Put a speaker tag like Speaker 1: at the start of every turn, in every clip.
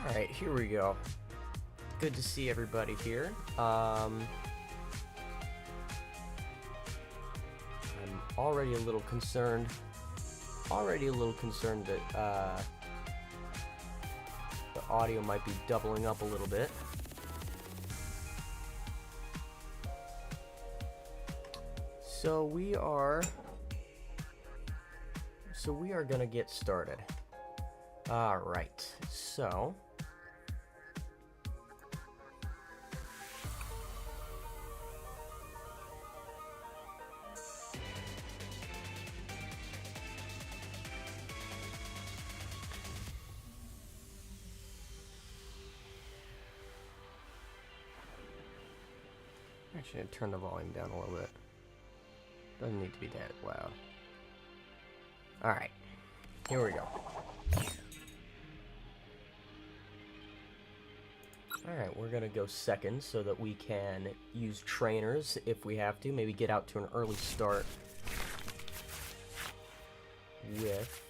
Speaker 1: Alright, here we go. Good to see everybody here. I'm already a little concerned. That the audio might be doubling up a little bit. So we are gonna get started. Alright, so actually, I'd turn the volume down a little bit. Doesn't need to be that loud. Alright, here we go. Alright, we're gonna go second so that we can use trainers if we have to. Maybe get out to an early start with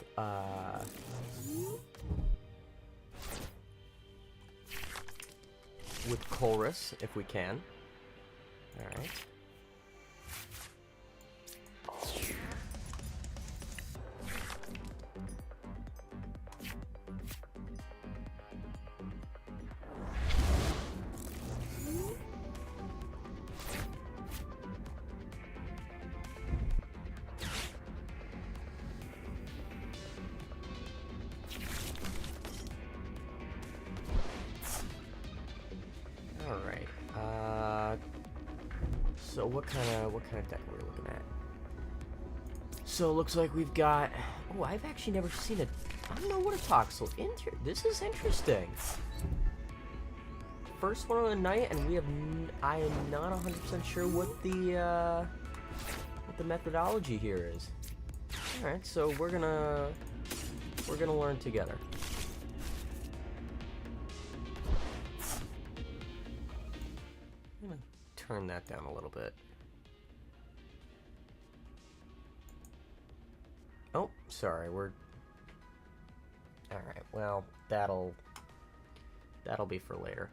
Speaker 1: Chorus if we can. Alright. Alright. So what kind of deck are we looking at? So it looks like we've got. Oh, I've actually never seen a. I don't know what a Toxel. This is interesting. First one of the night, and we have. I am not 100% sure what the methodology here is. All right, so we're gonna learn together. I'm gonna turn that down a little bit. Oh, sorry, we're... Alright, well, that'll be for later.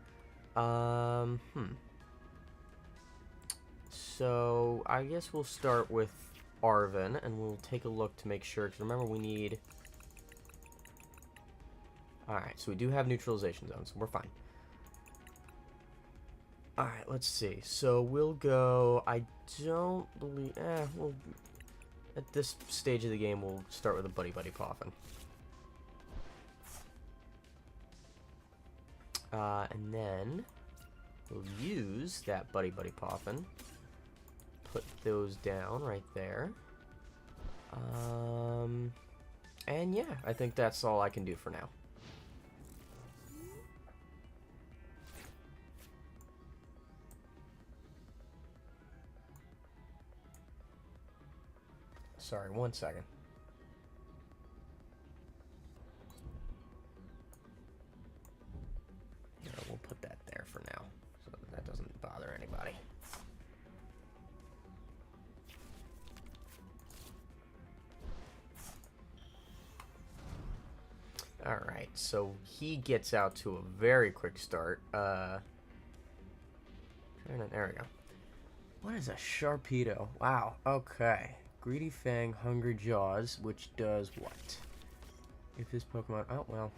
Speaker 1: So, I guess we'll start with Arven, and we'll take a look to make sure, because remember we need... Alright, so we do have neutralization zones, so we're fine. Alright, let's see. So, we'll go... I don't believe... we'll... At this stage of the game, we'll start with a Buddy Poffin. And then we'll use that Buddy Poffin. Put those down right there. And yeah, I think that's all I can do for now. Sorry, one second. Yeah, we'll put that there for now, so that doesn't bother anybody. Alright, so he gets out to a very quick start. There we go. What is a Sharpedo? Wow, okay. Greedy Fang, Hungry Jaws, which does what? If this Pokemon... Oh, well.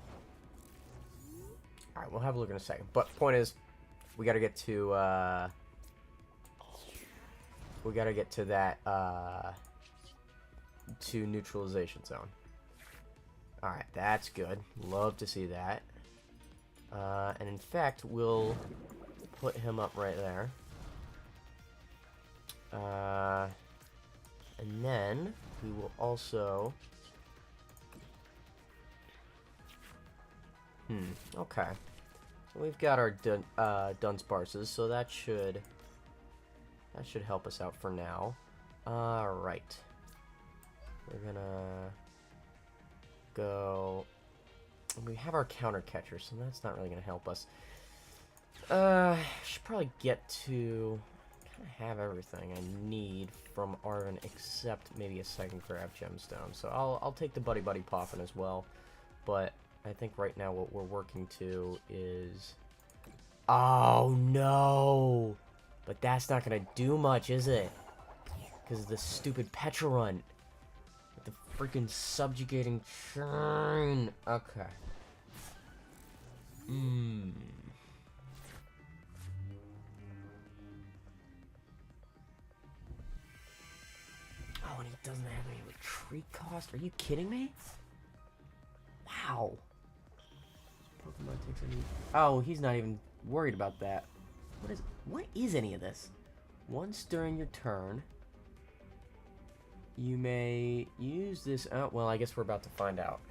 Speaker 1: Alright, we'll have a look in a second. But point is, we gotta get to, we gotta get to that, to neutralization zone. Alright, that's good. Love to see that. And in fact, we'll put him up right there. And then we will also... okay. So we've got our Dunsparces, so that should help us out for now. Alright. We're gonna go... We have our counter catcher, so that's not really gonna help us. Should probably get to... I have everything I need from Arven except maybe a second grab gemstone. So I'll take the Buddy Poffin as well. But I think right now what we're working to is... Oh, no! But that's not gonna do much, is it? Because of the stupid Petra run. With the freaking subjugating churn. Okay. Hmm. Oh, and he doesn't have any retreat cost? Are you kidding me? Wow. Pokemon takes any... Oh, he's not even worried about that. What is any of this? Once during your turn, you may use this... Oh, well, I guess we're about to find out.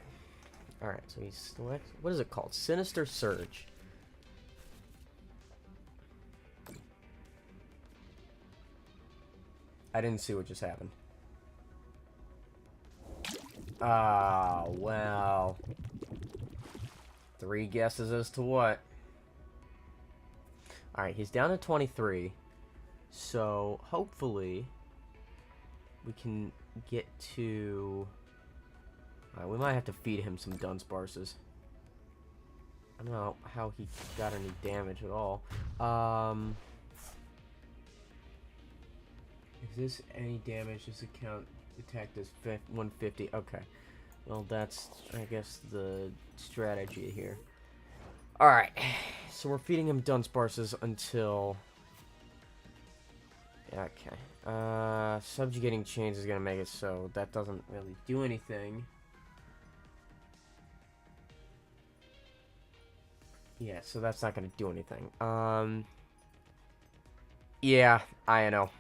Speaker 1: Alright, so he's... What is it called? Sinister Surge. I didn't see what just happened. Ah, well. 3 guesses as to what. Alright, he's down to 23. So, hopefully, we can get to... Alright, we might have to feed him some Dunsparces. I don't know how he got any damage at all. Is this any damage? This account attack does 150. Okay. Well, that's, I guess, the strategy here. Alright. So we're feeding him Dunsparces until... Okay. Subjugating Chains is going to make it so that doesn't really do anything. Yeah, so that's not going to do anything. Yeah, I know.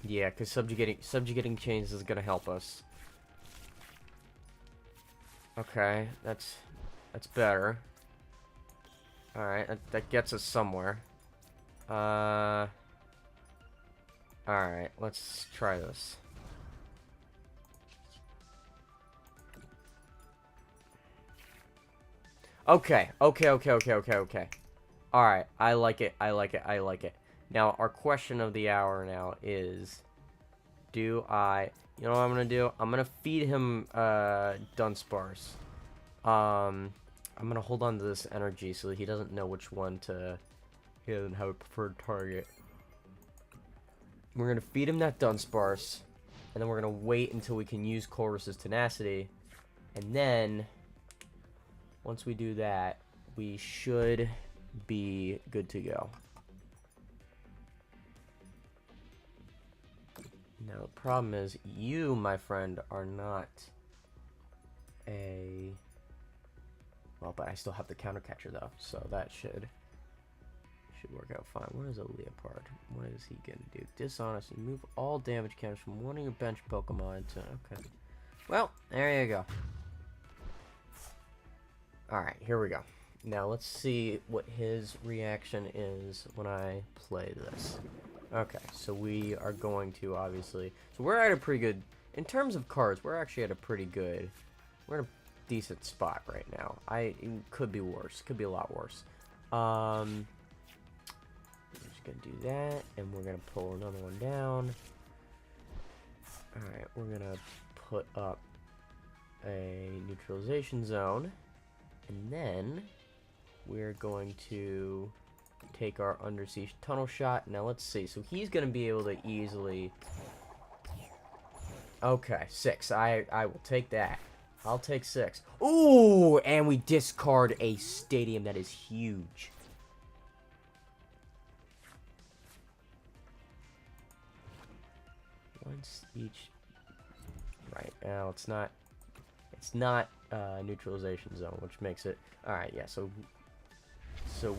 Speaker 1: Yeah, because subjugating Chains is going to help us. Okay, that's better. Alright, that gets us somewhere. Alright, let's try this. Okay. Alright, I like it. Now, our question of the hour now is... You know what I'm gonna do? I'm gonna feed him, Dunsparce. I'm gonna hold on to this energy so that he doesn't know which one to... He doesn't have a preferred target. We're gonna feed him that Dunsparce, and then we're gonna wait until we can use Chorus's Tenacity, and then, once we do that, we should be good to go. Now, the problem is, you, my friend, are not a... Well, but I still have the counter catcher, though, so that should work out fine. What is a Leopard? What is he gonna do? Dishonest. You move all damage counters from one of your bench Pokemon to... Okay. Well, there you go. Alright, here we go. Now, let's see what his reaction is when I play this. Okay, so we are going to, obviously... So we're at a pretty good... In terms of cards, we're actually at a pretty good... We're in a decent spot right now. It could be worse. Could be a lot worse. We're just going to do that, and we're going to pull another one down. Alright, we're going to put up a neutralization zone. And then we're going to take our undersea tunnel shot. Now let's see. So he's going to be able to easily... Okay, 6. I will take that. I'll take 6. Ooh, and we discard a stadium that is huge. Once each... Right, now it's not neutralization zone, which makes it... Alright, yeah, so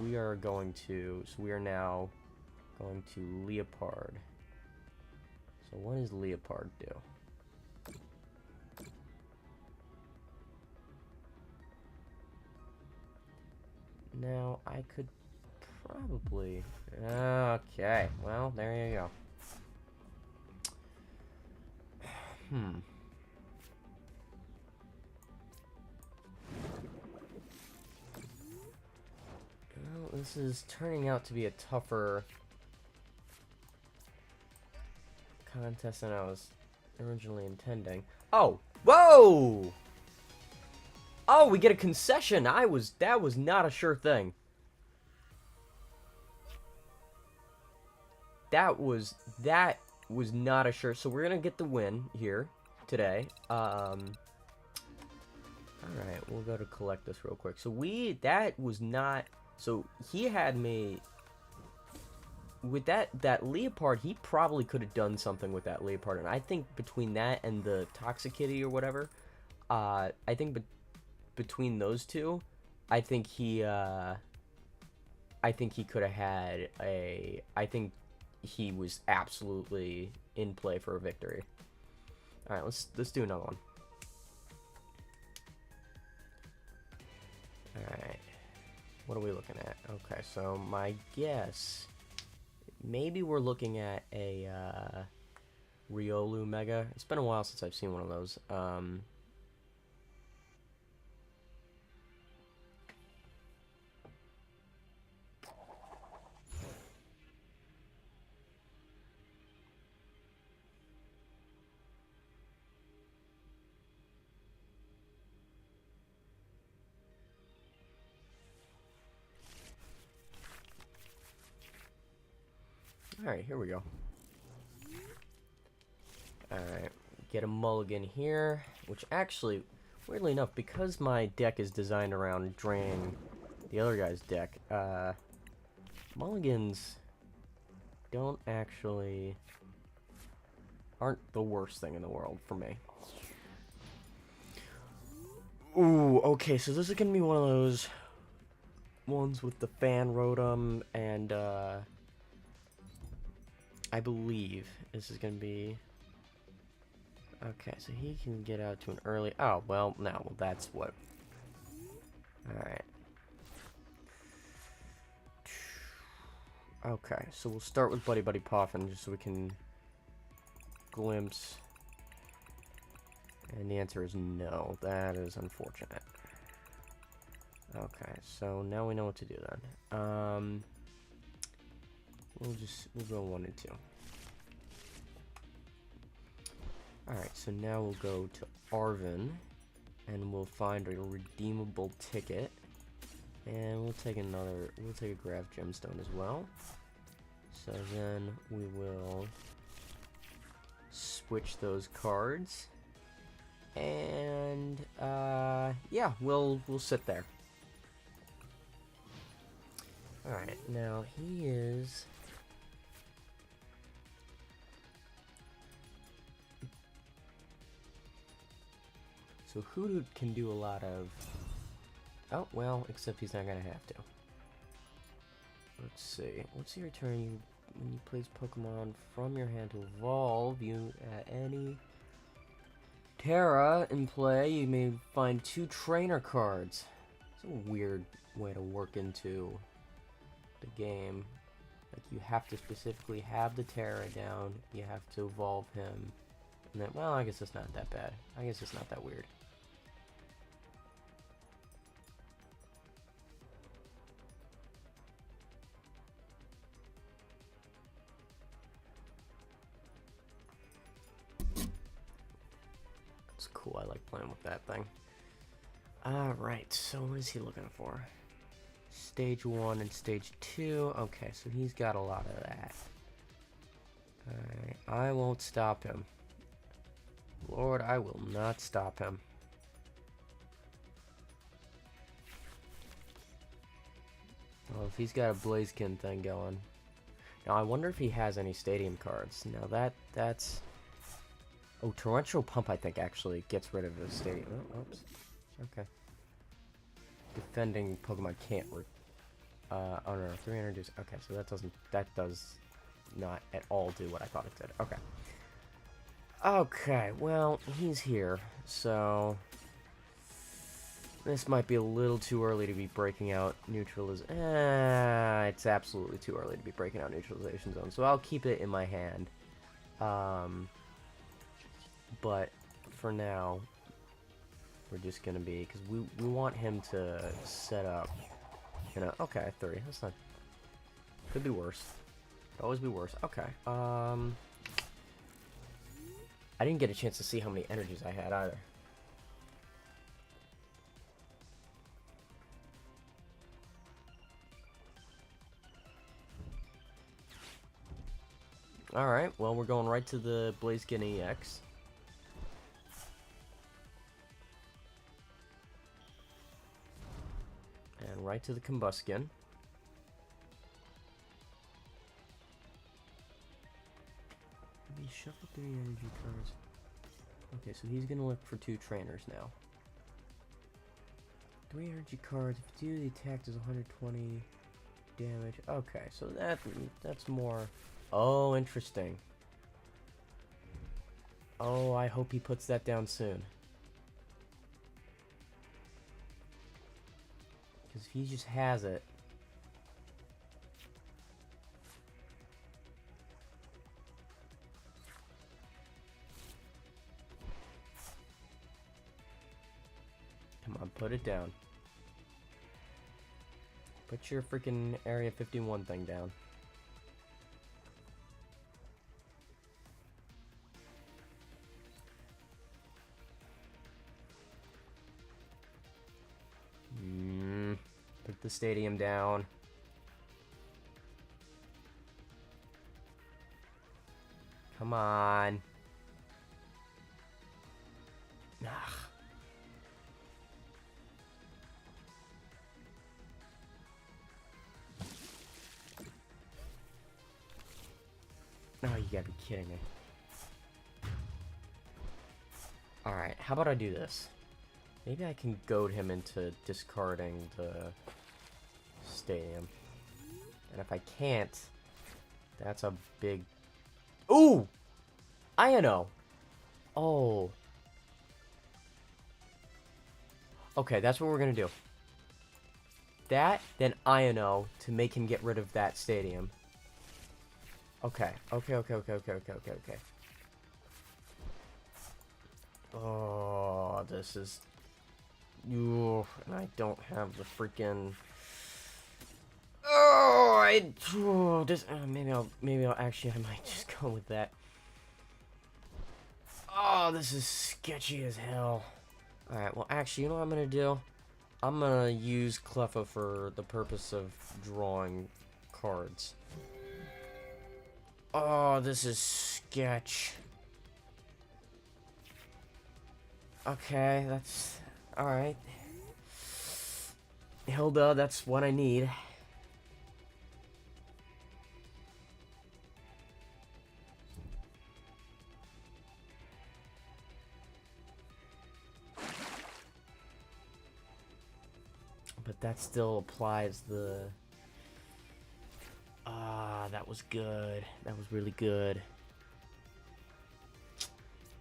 Speaker 1: we are going to... So we are now going to Leopard. So what does Leopard do? Now, I could probably... Okay, well, there you go. Well, this is turning out to be a tougher contest than I was originally intending. Oh! Whoa! Oh, we get a concession. That was not a sure thing. That was not a sure. So we're gonna get the win here today. All right, we'll go to collect this real quick. So that was not. So he had me with that Leopard. He probably could have done something with that Leopard, and I think between that and the Toxicity or whatever, I think between those two, I think he could have had a. I think he was absolutely in play for a victory. All right, let's do another one. All right, what are we looking at? Okay, so my guess, maybe we're looking at a Riolu Mega. It's been a while since I've seen one of those. Alright, here we go. Alright, get a mulligan here, which actually, weirdly enough, because my deck is designed around draining the other guy's deck, mulligans aren't the worst thing in the world for me. Ooh, okay, so this is gonna be one of those ones with the fan rotom, and I believe this is gonna be okay. So he can get out to an early. Oh well, no, well that's what. All right. Okay, so we'll start with Buddy Buddy Poffin just so we can glimpse. And the answer is no. That is unfortunate. Okay, so now we know what to do then. We'll go 1 and 2. Alright, so now we'll go to Arvin, and we'll find a redeemable ticket. And we'll take a Grav Gemstone as well. So then we will switch those cards. And, yeah, we'll sit there. Alright, now he is... So Hoodoo can do a lot of... Oh, well, except he's not gonna have to. Let's see. What's your turn? When you place Pokemon from your hand to evolve, you at any Terra in play, you may find 2 trainer cards. It's a weird way to work into the game. Like, you have to specifically have the Terra down, you have to evolve him, and then, well, I guess it's not that bad. I guess it's not that weird. It's cool, I like playing with that thing. Alright, so what is he looking for? Stage 1 and Stage 2. Okay, so he's got a lot of that. Alright, I won't stop him. Lord, I will not stop him. Well, if he's got a Blaziken thing going. Now, I wonder if he has any stadium cards. Now, that's... Oh, Torrential Pump, I think, actually gets rid of the stadium. Oh, oops. Okay. Defending Pokemon can't oh no, 300 deuce. Okay, so that does not at all do what I thought it did. Okay. Okay, well, he's here, so this might be a little too early to be breaking out it's absolutely too early to be breaking out neutralization zone, so I'll keep it in my hand. But for now, we're just gonna be, because we want him to set up, you know. Okay, 3. That's not. Could be worse. Could always be worse. Okay. I didn't get a chance to see how many energies I had either. Alright, well, we're going right to the Blaziken EX. And right to the Combuskin. Maybe shuffle 3 energy cards. Okay, so he's gonna look for 2 trainers now. 3 energy cards. If you do, the attack does 120 damage. Okay, so that's more. Oh, interesting. Oh, I hope he puts that down soon. Because if he just has it. Come on, put it down. Put your freaking Area 51 thing down. Put the stadium down. Come on. Ugh. Oh, you gotta be kidding me. Alright, how about I do this? Maybe I can goad him into discarding the stadium. And if I can't, that's a big... Ooh! Iono! Oh. Okay, that's what we're gonna do. That, then Iono to make him get rid of that stadium. Okay. Okay. Oh, this is... Ooh, and I don't have the freaking... Oh, maybe I'll actually, I might just go with that. Oh, this is sketchy as hell. Alright, well, actually, you know what I'm gonna do? I'm gonna use Cleffa for the purpose of drawing cards. Oh, this is sketch. Okay, that's... Alright. Hilda, that's what I need. But that still applies the... Ah, that was good. That was really good.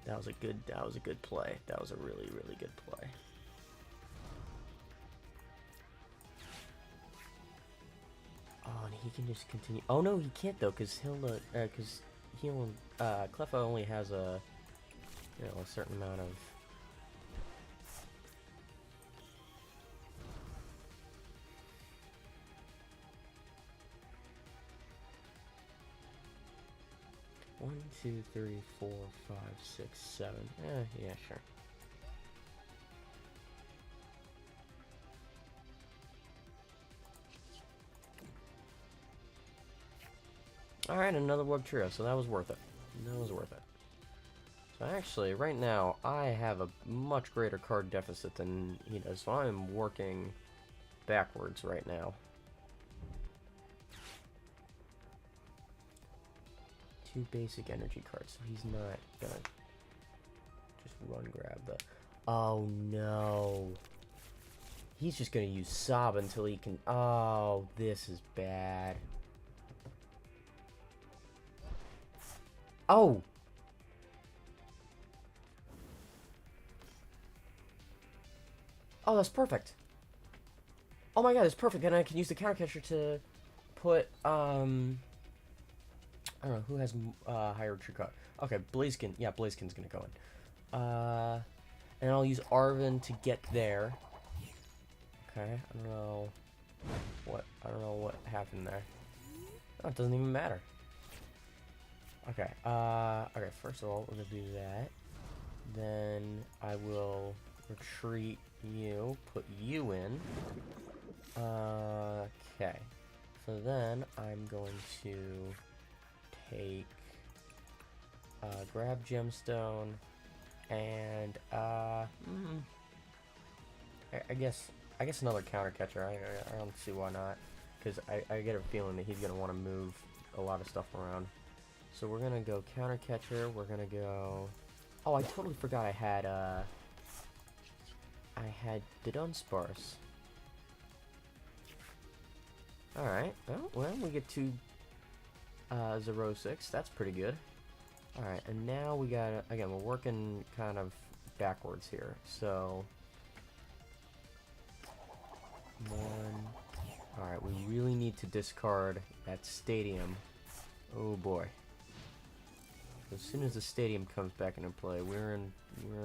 Speaker 1: That was a good play. That was a really, really good play. Oh, and he can just continue. Oh no, he can't though, because Cleffa only has a, a certain amount of. One, two, three, 4, 5, 6, 7. Yeah, sure. Alright, another Web Trio, so that was worth it. That was worth it. So actually, right now, I have a much greater card deficit than he does, so I'm working backwards right now. Two basic energy cards, so he's not gonna just run grab the... Oh no. He's just gonna use Sob until he can... Oh, this is bad. Oh! Oh, that's perfect. Oh my god, it's perfect, and I can use the counter catcher to put, I don't know, who has higher true cut? Okay, Blaziken. Yeah, Blaziken's gonna go in. And I'll use Arven to get there. Okay, I don't know what happened there. Oh, it doesn't even matter. Okay, okay, first of all, we're gonna do that. Then I will retreat you, put you in. Okay, so then I'm going to take grab gemstone, and I guess another counter catcher. I don't see why not, because I get a feeling that he's gonna want to move a lot of stuff around. So we're gonna go counter catcher. We're gonna go. Oh, I totally forgot I had the Dunsparce. All right. Oh, well, we get two 0-6. That's pretty good. All right, and now we got again. We're working kind of backwards here. So 1. All right, we really need to discard that stadium. Oh boy. As soon as the stadium comes back into play, we're in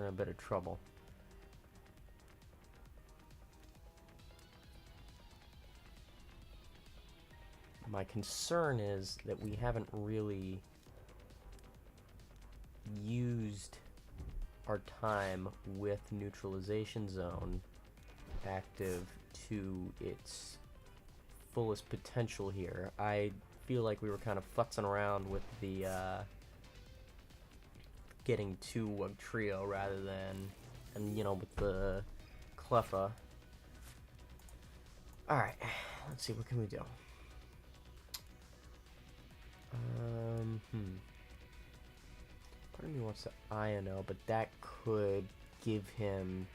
Speaker 1: a bit of trouble. My concern is that we haven't really used our time with Neutralization Zone active to its fullest potential here. I feel like we were kind of futzing around with the getting 2 trio rather than, and you know, with the Cleffa. Alright, let's see, what can we do? Part of me wants to Iono, but that could give him...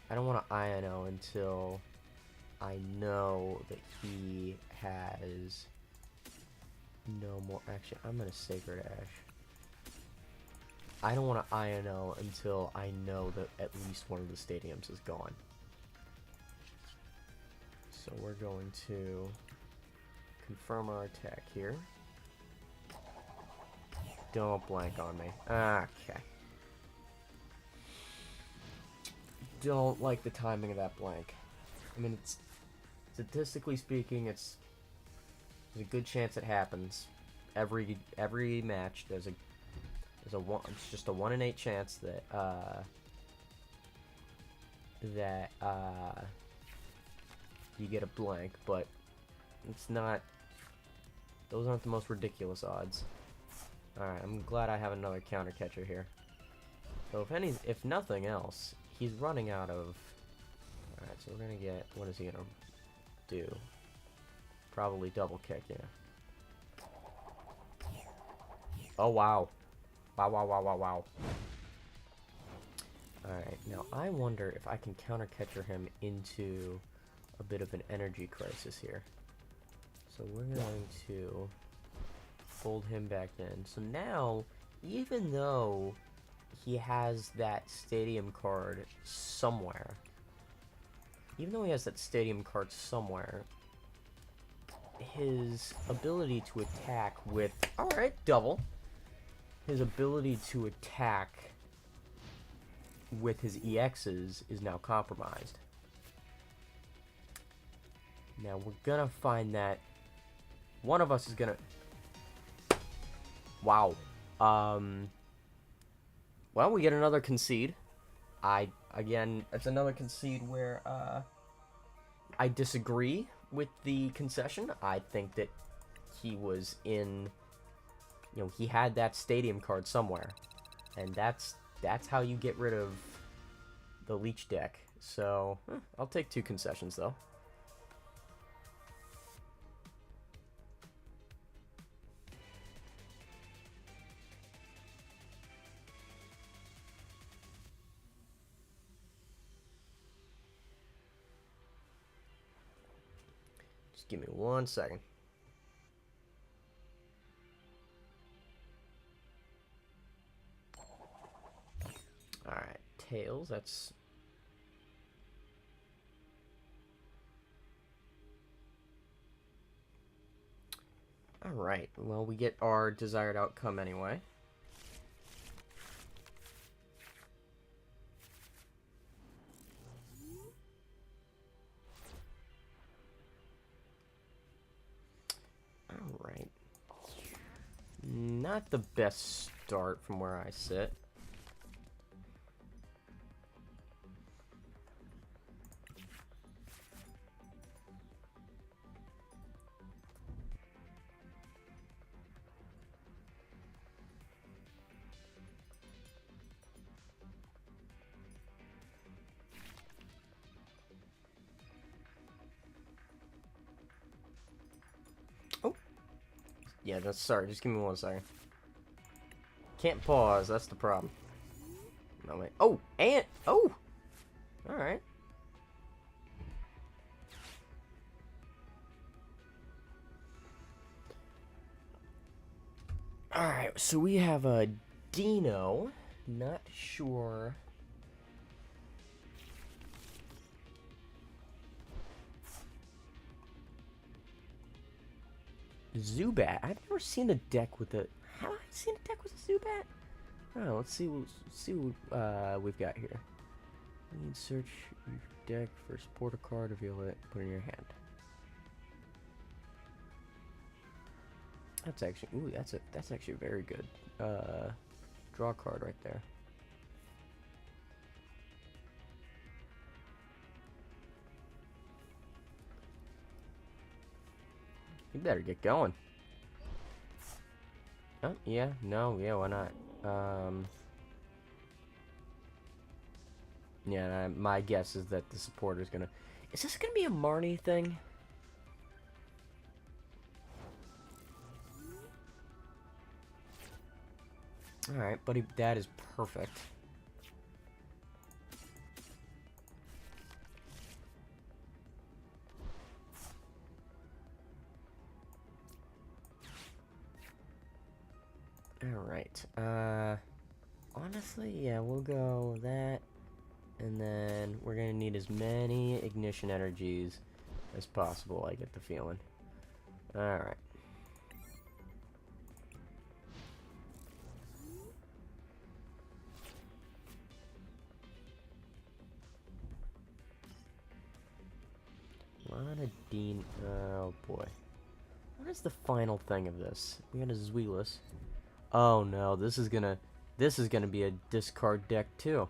Speaker 1: I don't want to Iono until I know that he has no more... Actually, I'm going to Sacred Ash. I don't want to Iono until I know that at least one of the stadiums is gone. So we're going to confirm our attack here. Don't blank on me. Okay. Don't like the timing of that blank. I mean, it's statistically speaking, there's a good chance it happens. Every match, there's a one. It's just a 1 in 8 chance that you get a blank, but it's not. Those aren't the most ridiculous odds. Alright, I'm glad I have another counter catcher here. So if nothing else, he's running out of... Alright, so we're gonna get... What is he gonna do? Probably double kick, yeah. Oh, wow. Wow. Alright, now I wonder if I can counter catcher him into a bit of an energy crisis here. So we're going to fold him back in. So now, even though he has that stadium card somewhere, his ability to attack with... Alright, double. His ability to attack with his EXs is now compromised. Now, we're gonna find that one of us is gonna... Wow. Well, we get another concede. Again, it's another concede where, I disagree with the concession. I think that he was in... You know, he had that stadium card somewhere. And that's how you get rid of the leech deck. So, I'll take 2 concessions, though. Just give me 1 second. Alright, Tails, that's... Alright, well, we get our desired outcome anyway. Alright. Not the best start from where I sit. Yeah, that's sorry. Just give me 1 second. Can't pause. That's the problem. No, wait. Oh, and oh. All right. All right. So we have a Dino. Not sure. Zubat. I've never seen a deck with a. Have I seen a deck with a Zubat? Oh, let's see. See what we've got here. You need to search your deck for support a card, reveal it, put it in your hand. That's actually that's actually very good. Draw a card right there. You better get going. Oh, yeah, no, yeah, why not? Yeah, my guess is that the supporter's gonna... Is this gonna be a Marnie thing? Alright, buddy, that is perfect. Alright, honestly, yeah, we'll go that, and then we're gonna need as many ignition energies as possible, I get the feeling. Alright. A lot of Dean, oh boy. What is the final thing of this? We got a Zweilous. Oh no, this is gonna be a discard deck too.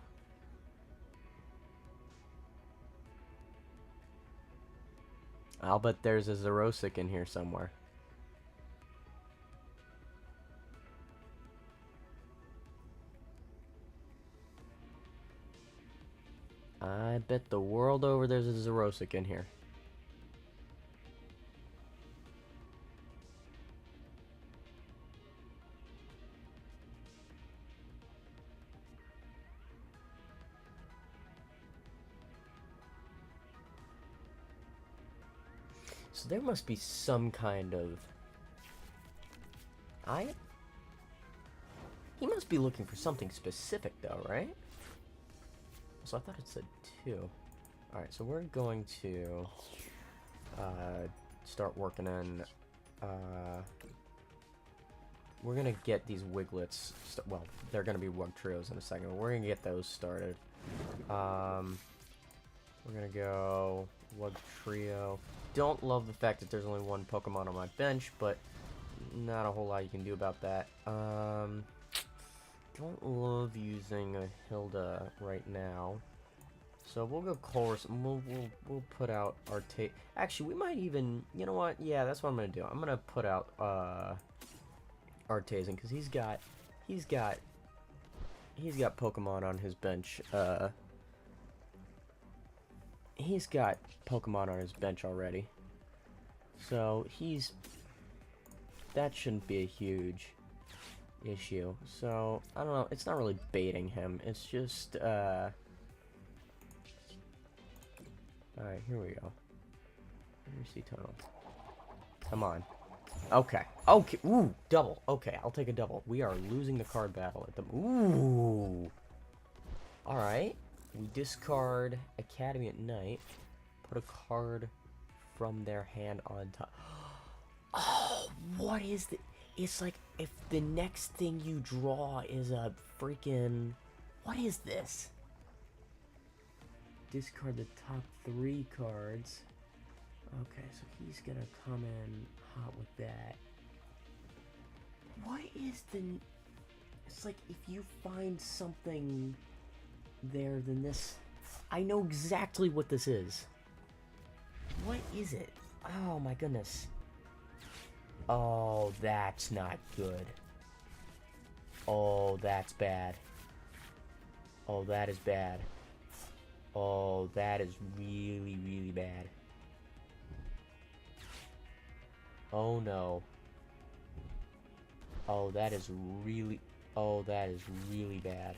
Speaker 1: I'll bet there's a Zerosic in here somewhere. I bet the world over there's a Zerosic in here. So there must be some kind of... He must be looking for something specific though, right? So I thought it said 2. Alright, so we're going to start working on... we're gonna get these Wiglets... well, they're gonna be Wug Trios in a second. We're gonna get those started. We're gonna go Wug Trio. Don't love the fact that there's only 1 Pokemon on my bench, but not a whole lot you can do about that. Don't love using a Hilda right now, so we'll go Chorus, and we'll put out Arte. Actually, we might even, you know what? Yeah, that's what I'm gonna do. I'm gonna put out Artesian because he's got Pokemon on his bench. He's got Pokemon on his bench already. So that shouldn't be a huge issue. So, I don't know, it's not really baiting him. It's just, alright, here we go. Mercy Tunnel. Come on. Okay. Okay. Ooh, double. Okay, I'll take a double. We are losing the card battle at the... Ooh. Alright. We discard Academy at Night. Put a card from their hand on top. Oh, what is the... It's like if the next thing you draw is a freaking... What is this? Discard the top 3 cards. Okay, so he's gonna come in hot with that. What is the... It's like if you find something there, then this... I know exactly what this is. What is it? Oh my goodness. Oh, that's not good. Oh, that's bad. Oh, that is bad. Oh, that is really, really bad. Oh no. Oh, that is really... Oh, that is really bad.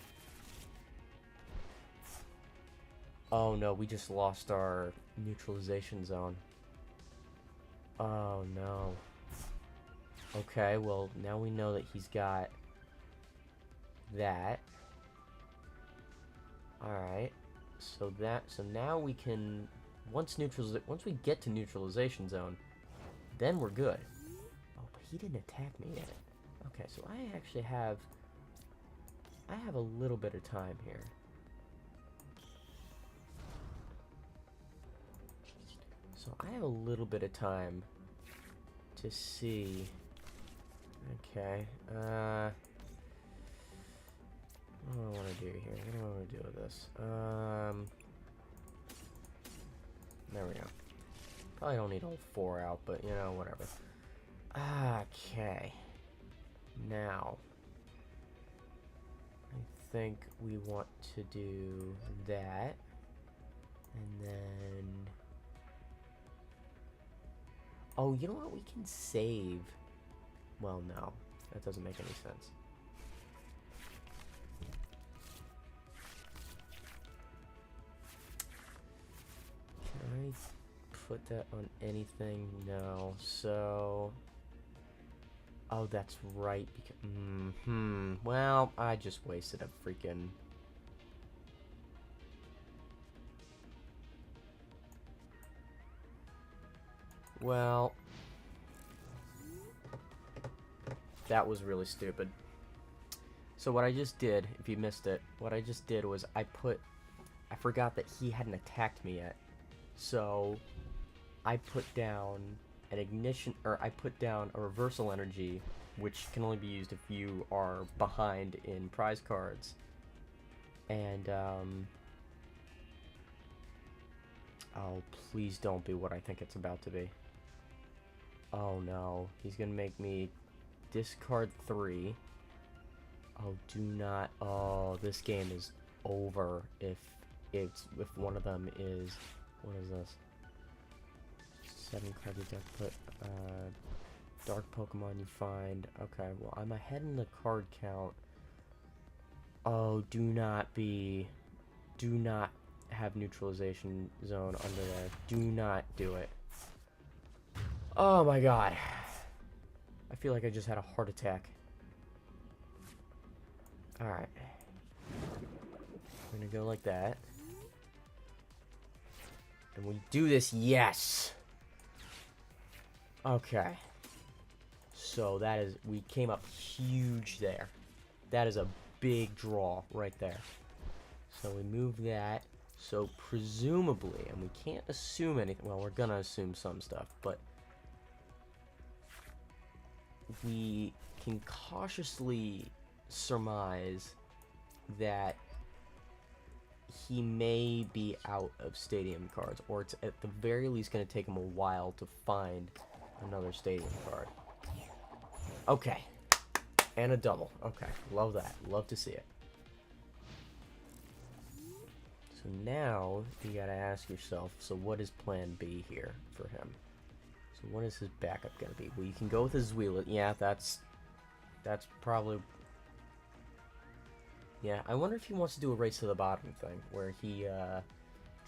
Speaker 1: Oh, no, we just lost our neutralization zone. Oh, no. Okay, well, now we know that he's got that. Alright. So now we can... Once we get to neutralization zone, then we're good. Oh, but he didn't attack me yet. Okay, so I actually have... I have a little bit of time here. So I have a little bit of time to see... Okay, what do I want to do here? What do I want to do with this? There we go. Probably don't need all 4 out, but, you know, whatever. Okay. Now, I think we want to do that. And then... Oh, you know what? We can save... Well, no. That doesn't make any sense. Can I put that on anything? No. So... Oh, that's right. Because, well, I just wasted a freaking... Well... That was really stupid. So what I just did, if you missed it, what I just did was I forgot that he hadn't attacked me yet. So I put down an ignition, or I put down a reversal energy, which can only be used if you are behind in prize cards. And, oh, please don't be what I think it's about to be. Oh no, he's gonna make me discard 3. Oh, do not. Oh, this game is over if one of them is... What is this? 7 cards you don't put. Dark Pokemon you find. Okay, well, I'm ahead in the card count. Oh, do not have neutralization zone under there. Do not do it. Oh my god. I feel like I just had a heart attack. Alright. We're gonna go like that. And we do this, yes! Okay. So that is, we came up huge there. That is a big draw right there. So we move that. So presumably, and we can't assume anything, well, we're gonna assume some stuff, but we can cautiously surmise that he may be out of stadium cards, or it's at the very least going to take him a while to find another stadium card. Okay. And a double. Okay. Love that. Love to see it. So now, you gotta ask yourself, so what is plan B here for him? So what is his backup gonna be? Well, you can go with his Zweilous. Yeah, that's probably... Yeah, I wonder if he wants to do a race to the bottom thing, where he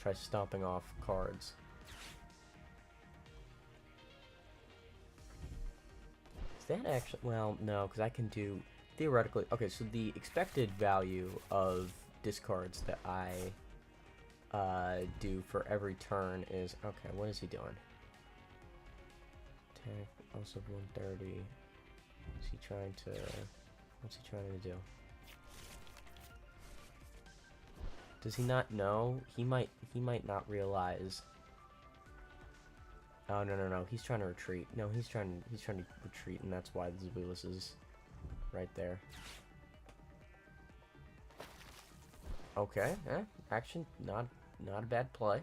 Speaker 1: tries stomping off cards. Is that actually... Well, no, because I can do... Theoretically... Okay, so the expected value of discards that I do for every turn is... Okay, what is he doing? Attack, also 130. Is he trying to... What's he trying to do? Does he not know? He might not realize. Oh no. He's trying to retreat. No, he's trying to retreat, and that's why the Zweilous is right there. Okay, action, not a bad play.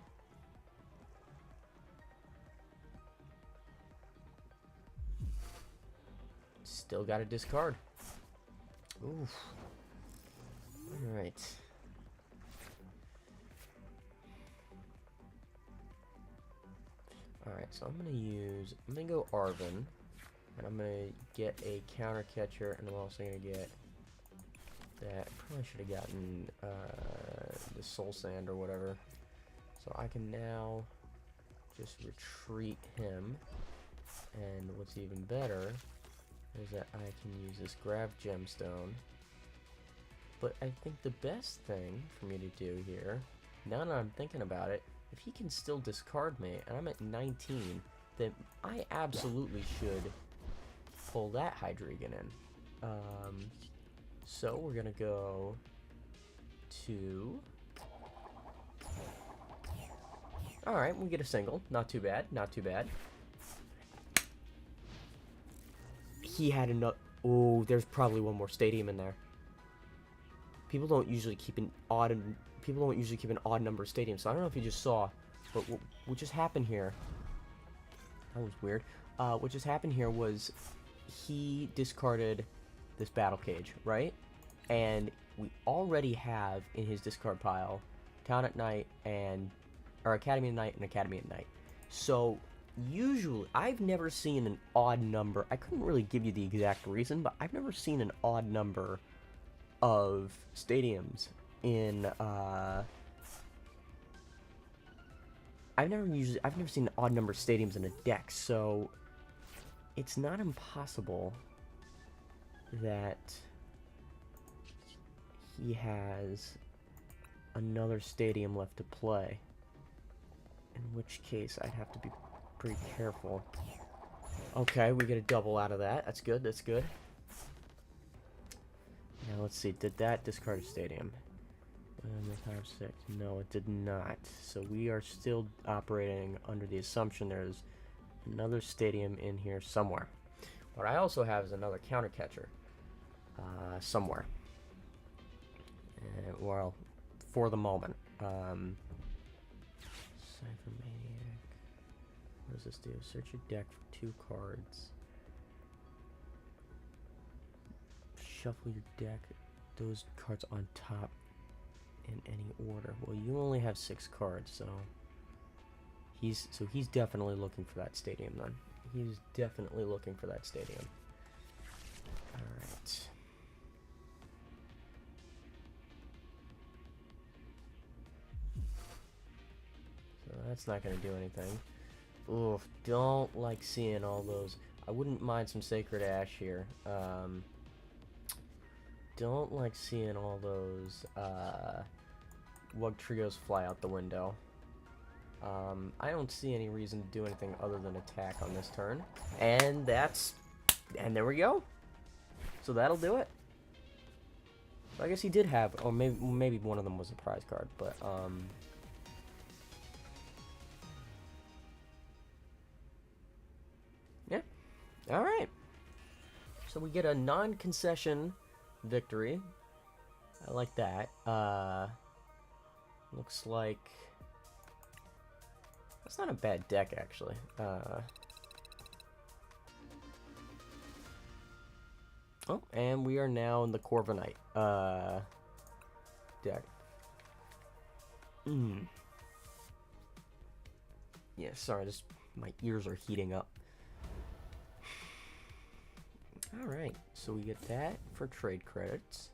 Speaker 1: Still got to discard. Oof. All right. Alright, so I'm gonna go Arvin. And I'm gonna get a counter catcher, and I'm also gonna get that. Probably should have gotten the soul sand or whatever. So I can now just retreat him. And what's even better is that I can use this grab gemstone. But I think the best thing for me to do here, now that I'm thinking about it, if he can still discard me, and I'm at 19, then I absolutely should pull that Hydreigon in. So we're gonna go to... Alright, we get a single. Not too bad, not too bad. He had enough... Oh, there's probably one more stadium in there. People don't usually keep an odd number of stadiums, so I don't know if you just saw, but what just happened here... That was weird. What just happened here was he discarded this battle cage, right? And we already have in his discard pile Town at Night or Academy at Night and Academy at Night. So usually, I've never seen an odd number. I couldn't really give you the exact reason, but I've never seen an odd number of stadiums in I've never seen an odd number of stadiums in a deck, so it's not impossible that he has another stadium left to play, in which case I'd have to be pretty careful. Okay, we get a double out of that. That's good, that's good. Now let's see, did that discard a stadium? 5-6. No, it did not. So we are still operating under the assumption there's another stadium in here somewhere. What I also have is another counter catcher somewhere. Well, for the moment. Cypher Maniac. What does this do? Search your deck for 2 cards. Shuffle your deck. Those cards on top in any order. Well, you only have 6 cards, so he's definitely looking for that stadium then. He's definitely looking for that stadium. Alright. So that's not going to do anything. Oof, don't like seeing all those. I wouldn't mind some Sacred Ash here. Don't like seeing all those Wug Trios fly out the window. I don't see any reason to do anything other than attack on this turn. And there we go. So that'll do it. So I guess he did have, or maybe one of them was a prize card, but yeah. All right. So we get a non-concession victory. I like that. Looks like that's not a bad deck, actually. Oh, and we are now in the Corviknight deck. Yeah, sorry, just my ears are heating up. Alright, so we get that for trade credits.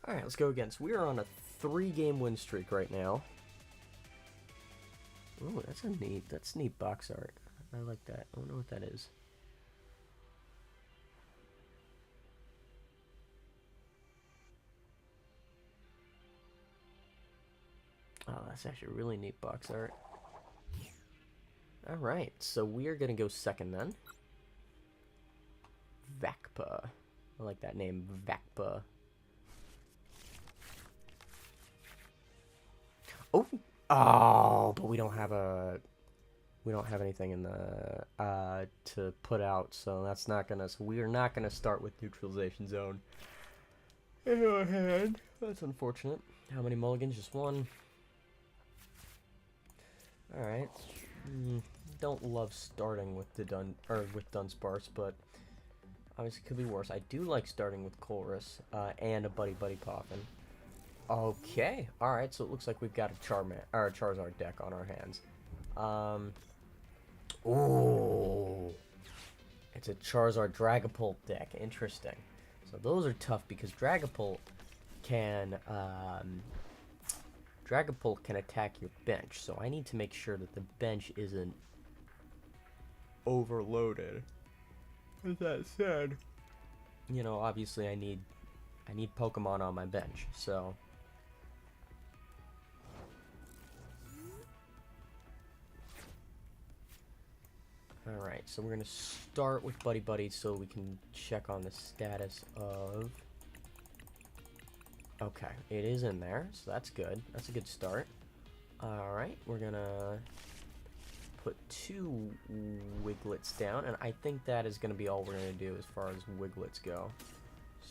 Speaker 1: Alright, let's go again. So we are on a 3-game win streak right now. Oh, that's neat box art. I like that. I don't know what that is. Oh, that's actually really neat box art. Alright, so we are going to go second then. Vakpa. I like that name, Vakpa. Oh, but we don't have anything in the to put out, so that's not gonna. So we are not gonna start with neutralization zone in our hand. That's unfortunate. How many mulligans? Just one. All right. Don't love starting with the Dunsparce, but obviously it could be worse. I do like starting with Colress and a Buddy Poffin. Okay. All right. So it looks like we've got a Charizard deck on our hands. Ooh. It's a Charizard Dragapult deck. Interesting. So those are tough because Dragapult can attack your bench. So I need to make sure that the bench isn't overloaded. With that said, you know, obviously I need Pokemon on my bench. So alright, so we're going to start with Buddy Buddy so we can check on the status of... Okay, it is in there, so that's good. That's a good start. Alright, we're going to put 2 Wiglets down, and I think that is going to be all we're going to do as far as Wiglets go.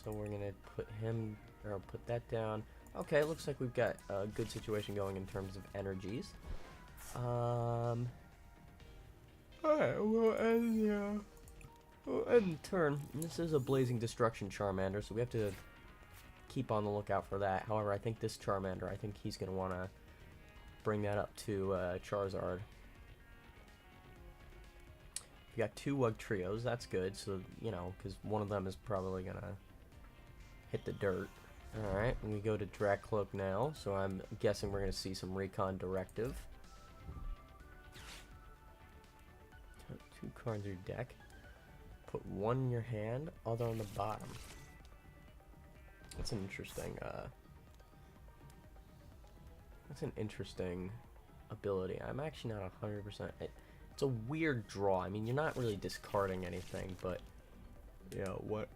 Speaker 1: So we're going to put him, or put that down. Okay, it looks like we've got a good situation going in terms of energies. Alright, we'll end the turn. This is a Blazing Destruction Charmander, so we have to keep on the lookout for that. However, I think this Charmander, I think he's going to want to bring that up to Charizard. We got 2 Wugtrios, that's good, so, you know, because one of them is probably going to hit the dirt. Alright, we go to Dracloak now, so I'm guessing we're going to see some Recon Directive. 2 cards in your deck. Put 1 in your hand, other on the bottom. That's an interesting ability. I'm actually not 100%. It's a weird draw. I mean, you're not really discarding anything, but you know what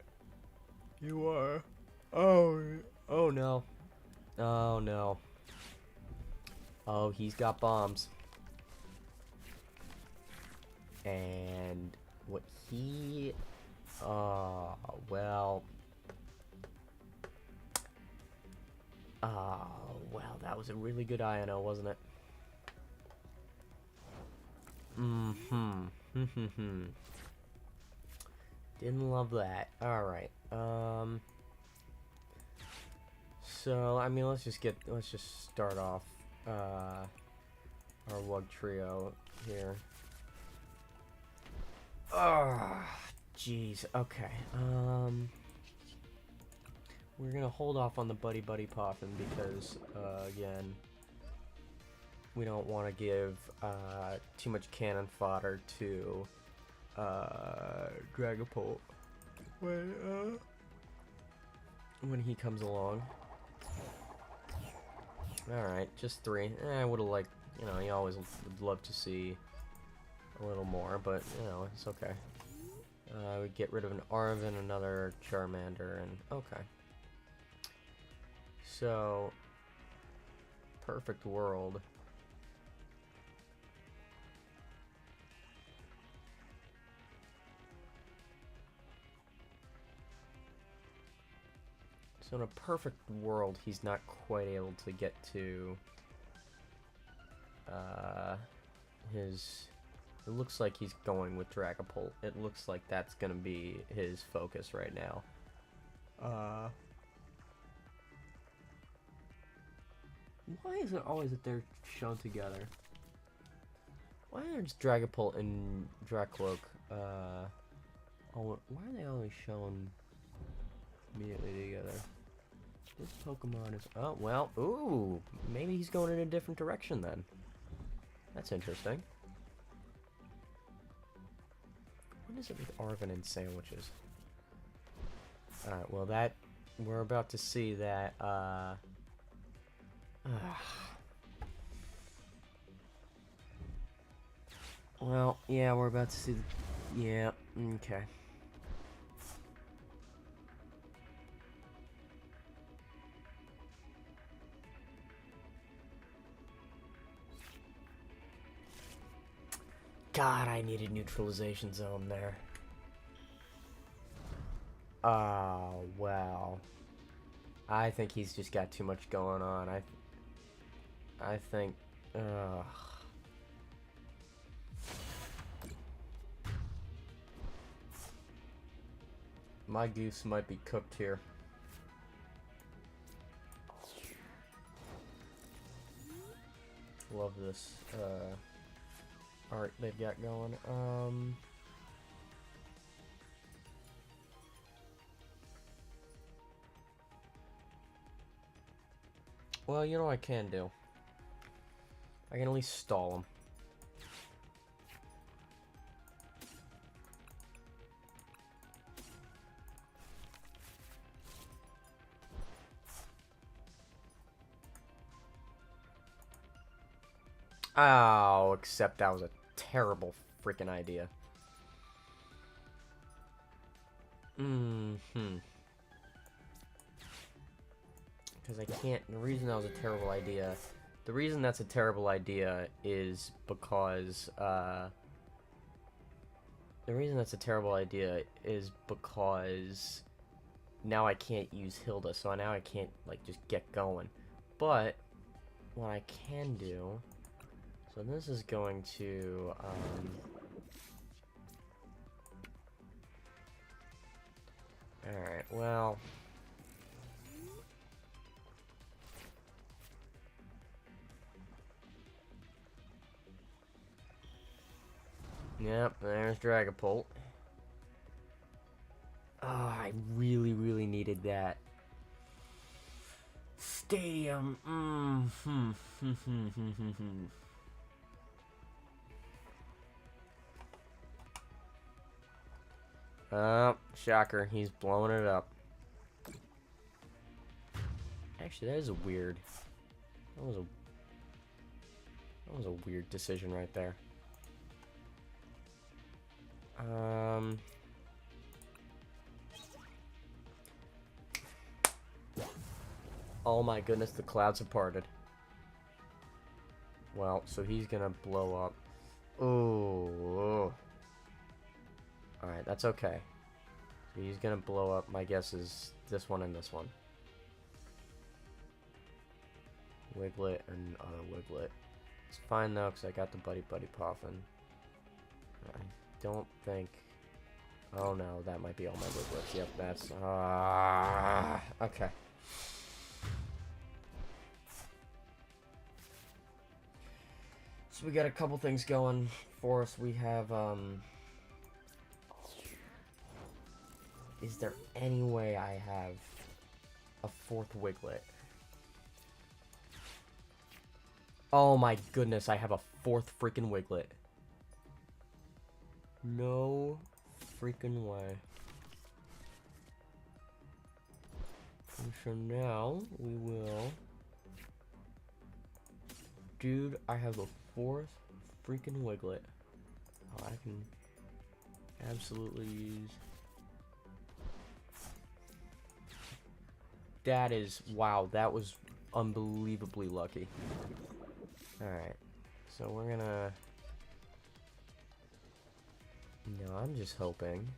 Speaker 1: you are. Oh no. Oh no. Oh, he's got bombs. And what he... well... well, that was a really good INO, wasn't it? Didn't love that. Alright, so, I mean, let's just start off, our Wugtrio here. Oh, jeez. Okay. We're gonna hold off on the Buddy Buddy Poffin because, again, we don't want to give too much cannon fodder to Dragapult when he comes along. All right, just 3. I would have liked, you know, you always would love to see a little more, but you know, it's okay. We get rid of an Arven, another Charmander, and okay. So, perfect world. So in a perfect world, he's not quite able to get to his... It looks like he's going with Dragapult. It looks like that's gonna be his focus right now. Why is it always that they're shown together? Why aren't Dragapult and Dracloak, why are they always shown immediately together? This Pokemon is... Oh, well, ooh, maybe he's going in a different direction then. That's interesting. What is it with Arven and sandwiches? Alright, well that... We're about to see that, well, yeah, we're about to see the... Yeah, okay. God, I needed neutralization zone there. Oh, well. I think he's just got too much going on. I think... My goose might be cooked here. Love this art they've got going. Well, you know what I can do? I can at least stall him. Oh, except that was a terrible freaking idea. Because I can't... The reason that was a terrible idea... The reason that's a terrible idea is because, The reason that's a terrible idea is because... Now I can't use Hilda, so now I can't, like, just get going. But, what I can do... So this is going to, Alright, well... Yep, there's Dragapult. Oh, I really, really needed that. Stadium. Oh, shocker. He's blowing it up. Actually, that is a weird... That was a weird decision right there. Oh my goodness, the clouds have parted. Well, so he's gonna blow up. Ooh. Alright, that's okay. So he's gonna blow up. My guess is this one and this one. Wiglet and other Wiglet. It's fine though, because I got the Buddy Poffin. I don't think... Oh no, that might be all my Wiglets. Yep, that's... okay. So we got a couple things going for us. We have, Is there any way I have a fourth Wiglet? Oh my goodness, I have a fourth freaking Wiglet. No freaking way. And so now we will... Dude, I have a fourth freaking Wiglet. Oh, I can absolutely use... That is... Wow, that was unbelievably lucky. Alright. So we're gonna... No, I'm just hoping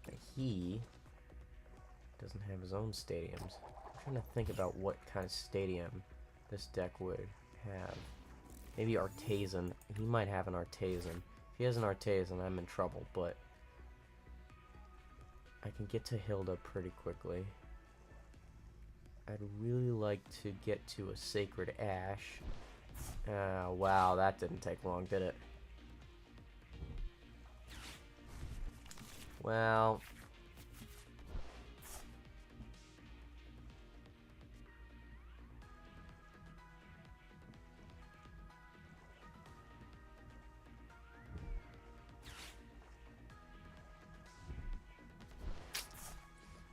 Speaker 1: that he doesn't have his own stadiums. I'm trying to think about what kind of stadium this deck would have. Maybe Artesian. He might have an Artesian. If he has an Artesian, I'm in trouble, but I can get to Hilda pretty quickly. I'd really like to get to a Sacred Ash. Wow, that didn't take long, did it? Well...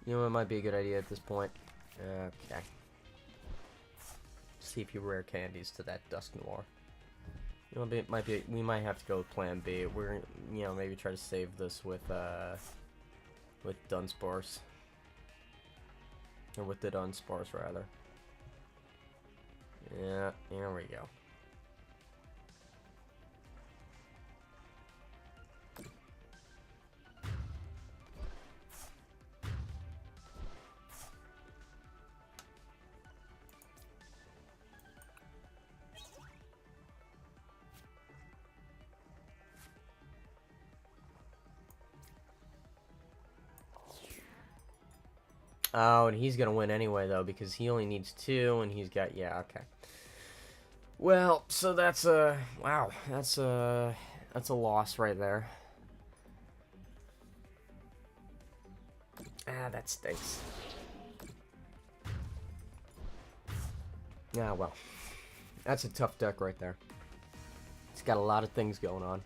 Speaker 1: You know what might be a good idea at this point? Okay. See if you rare candies to that Dusk Noir. You know, we might have to go with Plan B. We're, you know, maybe try to save this with Dunsparce. Or with the Dunsparce, rather. Yeah, here we go. Oh, and he's gonna win anyway, though, because he only needs 2, and he's got... Yeah, okay. Well, so that's a wow. That's a loss right there. Ah, that stinks. Yeah, well, that's a tough deck right there. It's got a lot of things going on.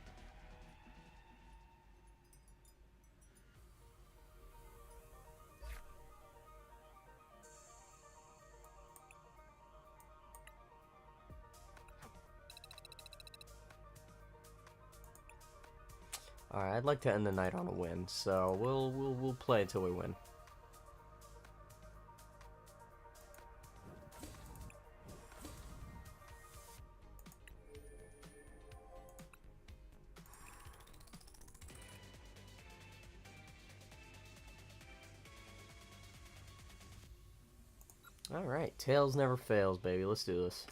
Speaker 1: All right, I'd like to end the night on a win, so we'll play until we win. All right, tails never fails, baby. Let's do this.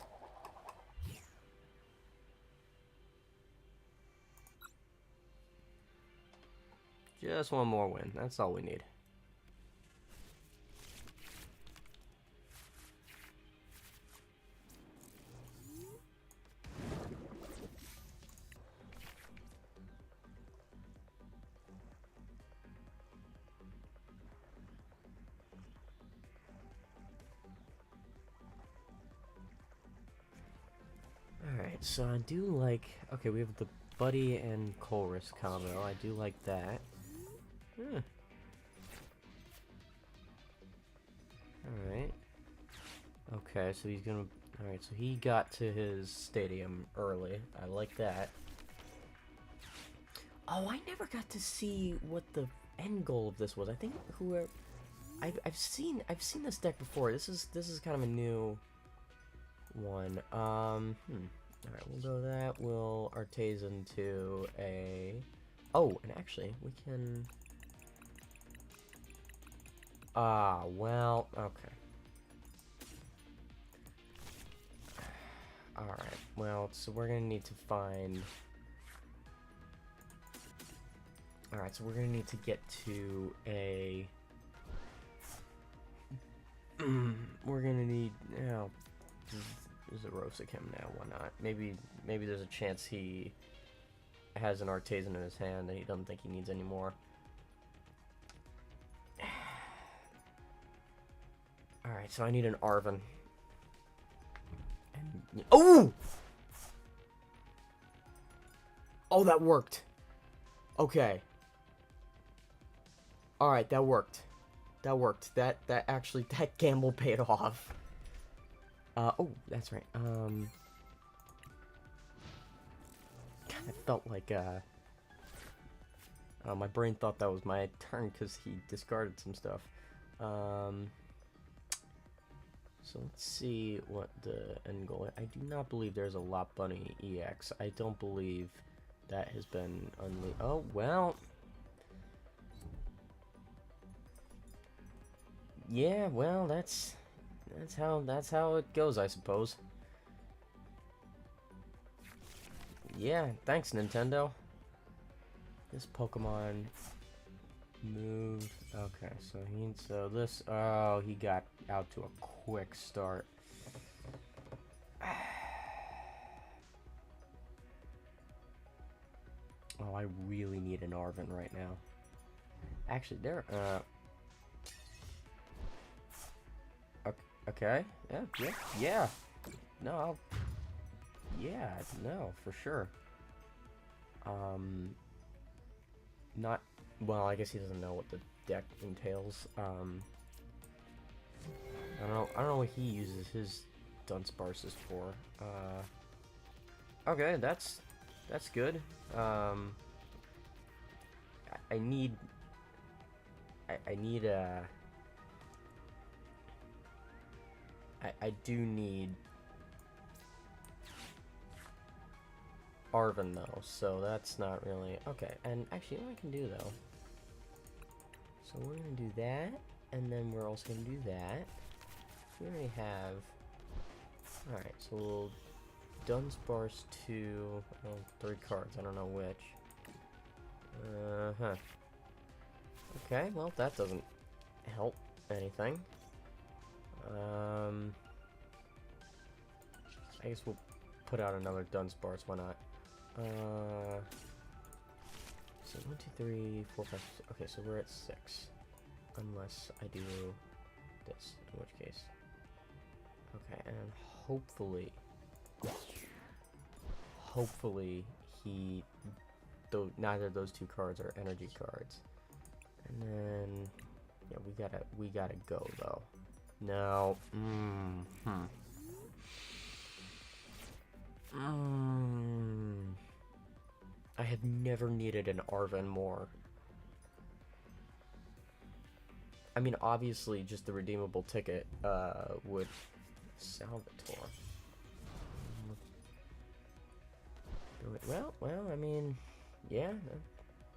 Speaker 1: Just one more win. That's all we need. Alright, so I do like... Okay, we have the Buddy and Chorus combo. I do like that. Alright. Okay, so he's gonna... Alright, so he got to his stadium early. I like that. Oh, I never got to see what the end goal of this was. I think whoever... I've seen this deck before. This is kind of a new one. Alright, we'll go that. We'll Artisan to a... Oh, and actually, we can... Ah, well, okay. Alright, well, so we're gonna need to find... Alright, so we're gonna need to get to a... we're gonna need... Oh, there's a Rosichem now, why not? Maybe there's a chance he has an Artisan in his hand and he doesn't think he needs any more. Alright, so I need an Arven. And, oh! Oh, that worked. Okay. Alright, that worked. That worked. That actually, that gamble paid off. Oh, that's right. God, it felt like, my brain thought that was my turn because he discarded some stuff. So let's see what the end goal is. I do not believe there's a Lot Bunny EX. I don't believe that has been unleashed. Oh, well. Yeah, well, that's how it goes, I suppose. Yeah, thanks, Nintendo. This Pokemon move. Okay, so this. Oh, he got out to a quick start. Oh, I really need an Arven right now. Actually, there. Okay. Yeah. No. Yeah. No, for sure. Not. Well, I guess he doesn't know what the deck entails. I don't know what he uses his Dunsparces for. Okay, that's good. I need I do need Arven though, so that's not really okay. And actually, what I can do though, so we're gonna do that, and then we're also gonna do that. We already have. All right, so we'll Dunsparce to 3 cards. I don't know which. Okay, well that doesn't help anything. I guess we'll put out another Dunsparce. Why not? So 1, 2, 3, 4, 5, 6. Okay, so we're at 6. Unless I do this, in which case. Okay, and hopefully neither of those two cards are energy cards. And then yeah, we gotta go though. No. I have never needed an Arven more. I mean, obviously, just the redeemable ticket would Salvatore. Well, I mean, yeah,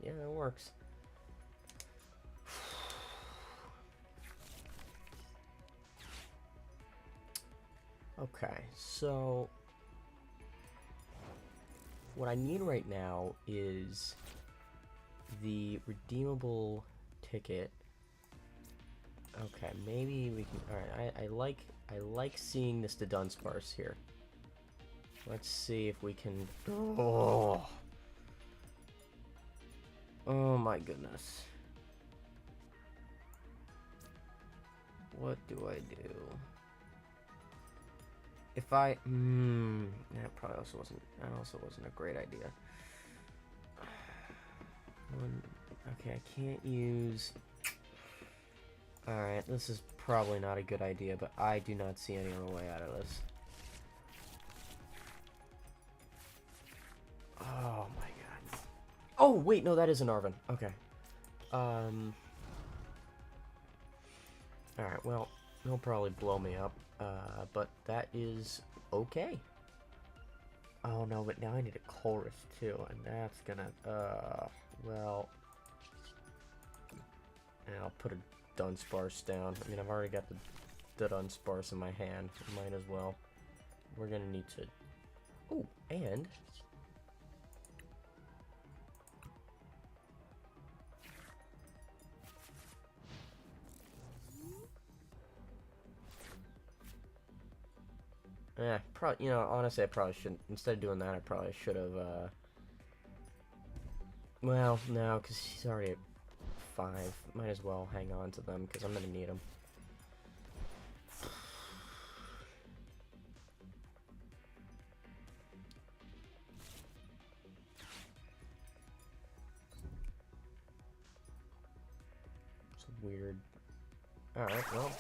Speaker 1: that works. Okay, so what I need right now is the redeemable ticket. Okay, maybe we can. All right, I like seeing this to Dunsparce here. Let's see if we can. Oh my goodness. What do I do? If I that probably also wasn't a great idea. Okay, I can't use. Alright, this is probably not a good idea, but I do not see any other way out of this. Oh my god. Oh wait, no, that is an Arven. Okay. Alright, well, he'll probably blow me up. But that is okay. Oh no, but now I need a chorus too, and that's gonna, well, and I'll put a Dunsparce down. I mean, I've already got the Dunsparce in my hand. Might as well. We're gonna need to. Oh, and. Probably, honestly, I probably shouldn't. Instead of doing that, I probably should have, well, no, because he's already at 5. Might as well hang on to them, because I'm going to need them. It's weird. Alright, well.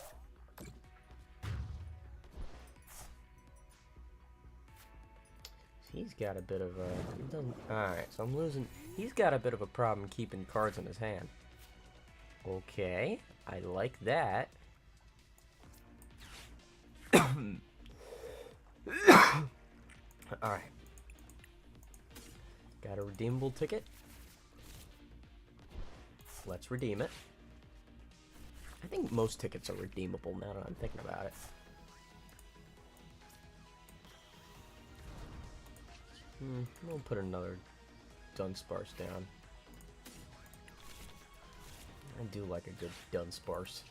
Speaker 1: He's got a bit of a... Alright, so I'm losing... He's got a bit of a problem keeping cards in his hand. Okay, I like that. Alright. Got a redeemable ticket. Let's redeem it. I think most tickets are redeemable now that I'm thinking about it. We'll put another Dunsparce down. I do like a good Dunsparce.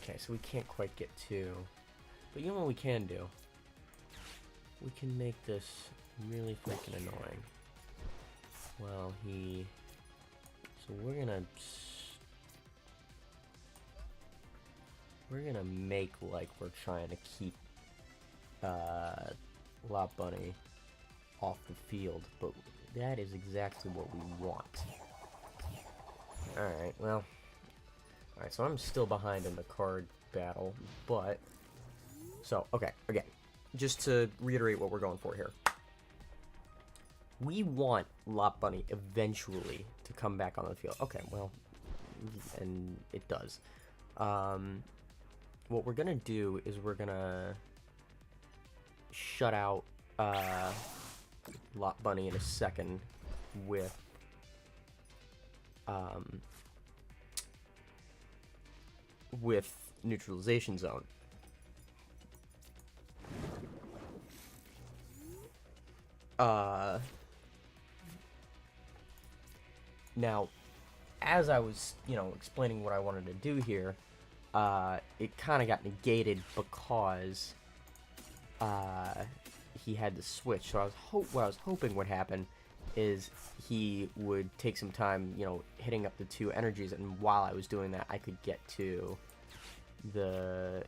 Speaker 1: Okay, so we can't quite get 2. But you know what we can do? We can make this really freaking annoying. Well, so we're gonna make like we're trying to keep Lot Bunny off the field, but that is exactly what we want. Alright, well. Alright, so I'm still behind in the card battle, but... So, okay, again. Just to reiterate what we're going for here. We want Lot Bunny eventually to come back on the field. Okay, well, and it does. What we're gonna do is we're gonna shut out Lot Bunny in a second with Neutralization Zone. Now, as I was, explaining what I wanted to do here, it kind of got negated because he had to switch. So what I was hoping would happen is he would take some time, you know, hitting up the 2 energies, and while I was doing that, I could get to the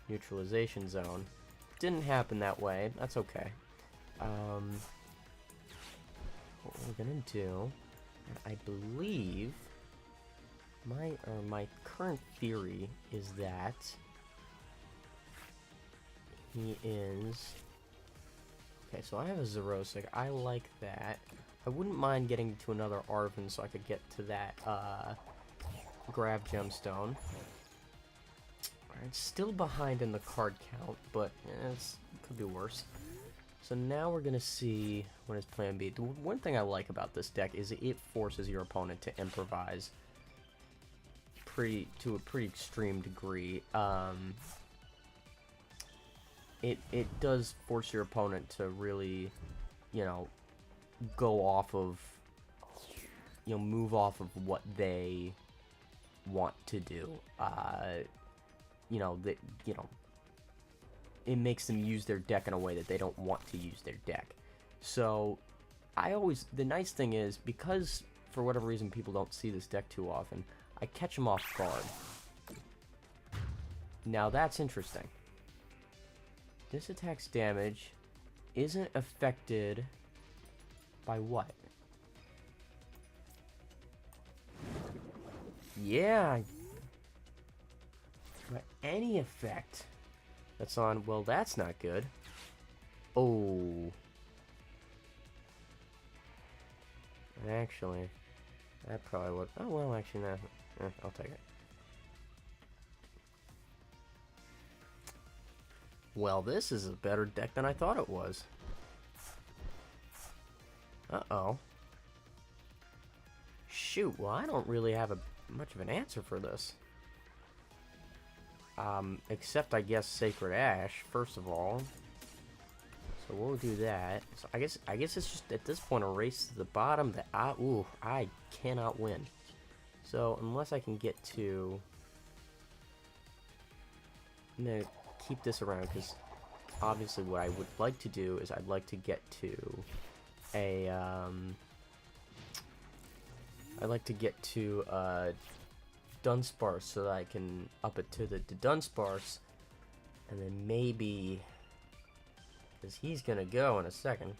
Speaker 1: neutralization zone. Didn't happen that way. That's okay. What we're gonna do, I believe, my current theory is that he is. Okay, so I have a Zerosic. I like that. I wouldn't mind getting to another Arven so I could get to that grab gemstone. Alright, still behind in the card count, but it could be worse. So now we're gonna see what his plan B. The one thing I like about this deck is it forces your opponent to improvise to a pretty extreme degree. It does force your opponent to really, you know, go off of, you know, move off of what they want to do. You know, it makes them use their deck in a way that they don't want to use their deck. So, the nice thing is, because for whatever reason people don't see this deck too often, I catch them off guard. Now that's interesting. This attack's damage isn't affected by what? Yeah. By any effect that's on, well, that's not good. Oh. Actually, that probably would. Oh, well, actually, no. I'll take it. Well, this is a better deck than I thought it was. Uh-oh. Shoot, well, I don't really have much of an answer for this. Except, I guess, Sacred Ash, first of all. So we'll do that. So I guess it's just, at this point, a race to the bottom that I cannot win. So, unless I can get to... I'm gonna keep this around, because obviously what I would like to do is I'd like to get to a, I'd like to get to, Dunsparce so that I can up it to the Dunsparce, and then maybe, because he's gonna go in a second.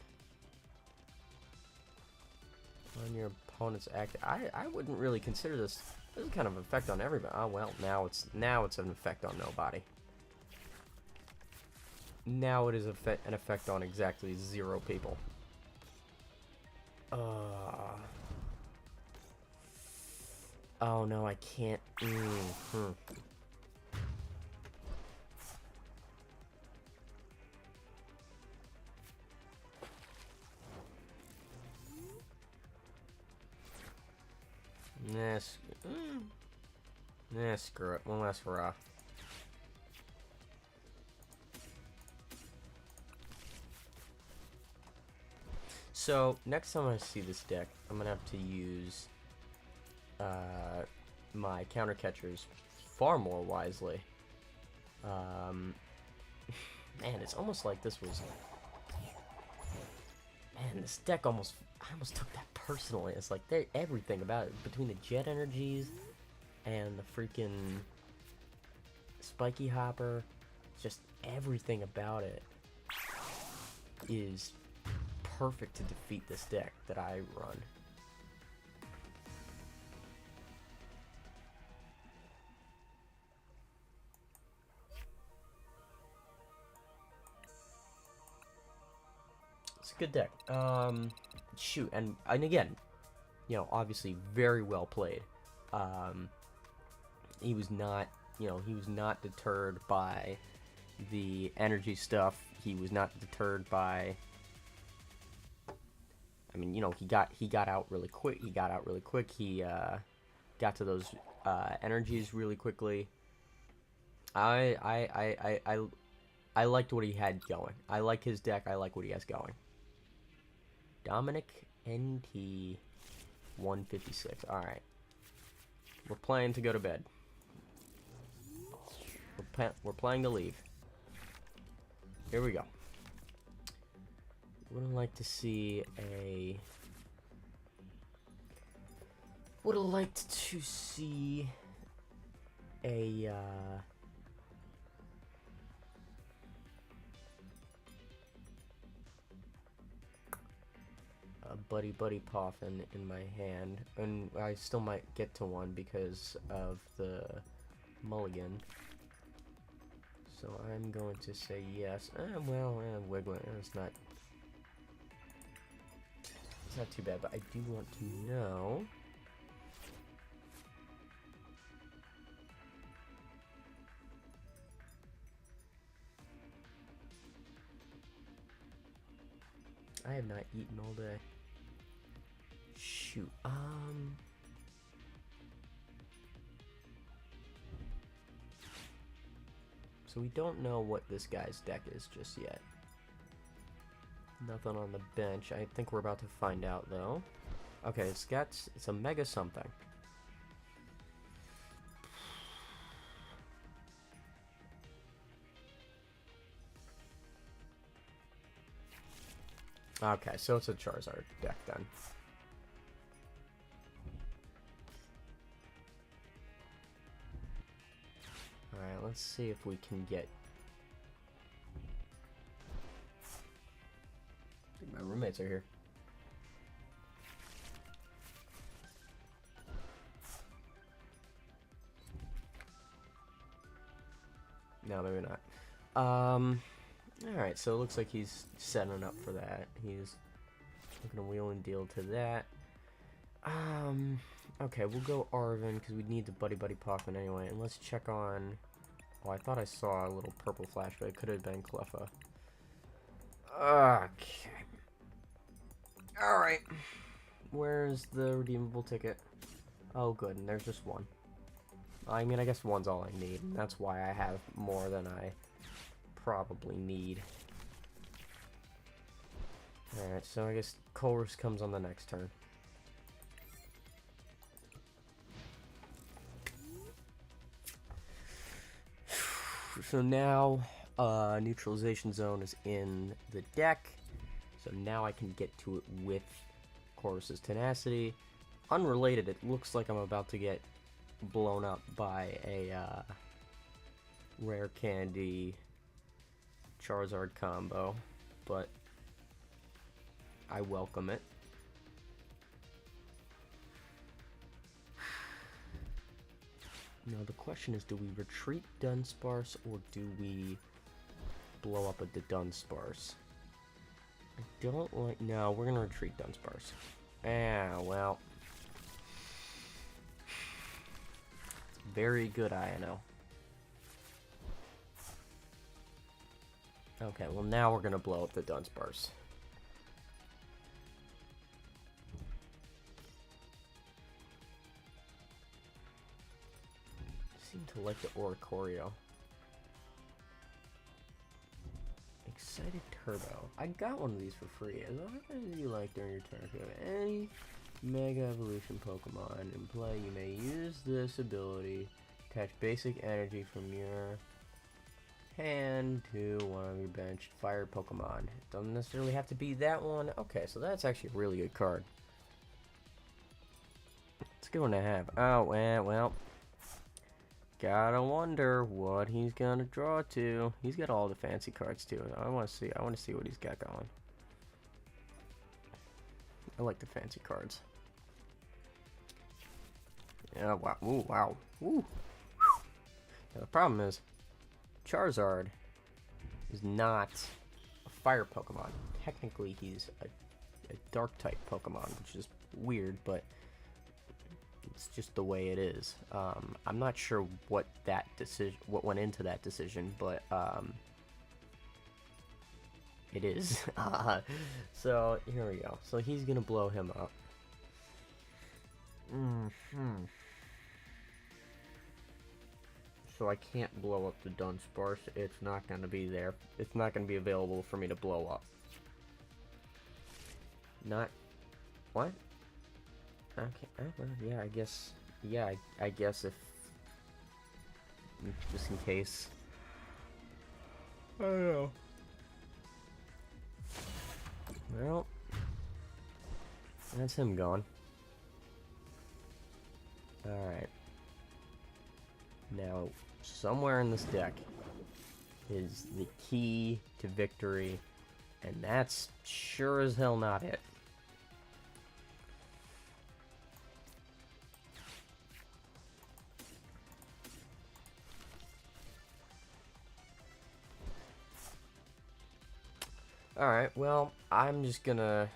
Speaker 1: On your opponent's active, I wouldn't really consider this. This is kind of an effect on everybody. Oh well, now it's an effect on nobody. Now it is an effect on exactly 0 people. Oh no, I can't. Nah, screw it. One last hurrah. So, next time I see this deck, I'm gonna have to use my counter catchers far more wisely. Man, it's almost like this was... Man, this deck I almost took that personally. It's like, everything about it, between the jet energies and the freaking spiky hopper, just everything about it is perfect to defeat this deck that I run. It's a good deck. Shoot, and again, you know, obviously very well played. He was not, you know, he was not deterred by the energy stuff. He was not deterred by... I mean, you know, he got out really quick. He got got to those energies really quickly. I liked what he had going. I like his deck. I like what he has going. Dominic NT 156. All right, we're playing to go to bed. we're playing to leave. Here we go. Would have liked to see a... Would have liked to see a Buddy Buddy Poffin in my hand, and I still might get to one because of the mulligan. So I'm going to say yes. Wiggling. It's not too bad, but I do want to know. I have not eaten all day. Shoot. So we don't know what this guy's deck is just yet. Nothing on the bench. I think we're about to find out though. Okay, it's a mega something. Okay, so it's a Charizard deck then. Alright, let's see if we can get... I think my roommates are here. No, maybe not. Alright, so it looks like he's setting up for that. He's looking to wheel and deal to that. Okay, we'll go Arvin, because we need the Buddy Buddy Poffin anyway. And let's check on... Oh, I thought I saw a little purple flash, but it could have been Cleffa. Okay. Alright. Where's the redeemable ticket? Oh, good, and there's just one. I mean, I guess one's all I need, and that's why I have more than I probably need. Alright, so I guess Colress comes on the next turn. So now, Neutralization Zone is in the deck, so now I can get to it with Colress's Tenacity. Unrelated, it looks like I'm about to get blown up by a Rare Candy Charizard combo, but I welcome it. Now the question is, do we retreat Dunsparce or do we blow up at the Dunsparce? I don't like... No, we're gonna retreat Dunsparce. Ah, well. Very good, I.N.O. Okay, well now we're gonna blow up the Dunsparce. Seem to like the Oricorio. Excited Turbo. I got one of these for free. As long as you like during your turn, if you have any Mega Evolution Pokemon in play, you may use this ability. Attach basic energy from your hand to one of your benched fire Pokemon. It doesn't necessarily have to be that one. Okay, so that's actually a really good card. It's a good one to have. Oh, well. Gotta wonder what he's gonna draw to. He's got all the fancy cards too. I want to see what he's got going. I like the fancy cards. Yeah, wow. Ooh, wow. Ooh. Now, the problem is, Charizard is not a fire Pokemon. Technically, he's a dark type Pokemon, which is weird, but it's just the way it is. I'm not sure what went into that decision, but it is. So here we go. So he's gonna blow him up. So I can't blow up the Dunsparce. It's not gonna be there. It's not gonna be available for me to blow up. Not what? Okay, well, yeah, I guess, yeah, I guess if, just in case I don't know. Well, that's him gone. Alright. Now, somewhere in this deck is the key to victory, and that's sure as hell not it. Alright, well, I'm just gonna...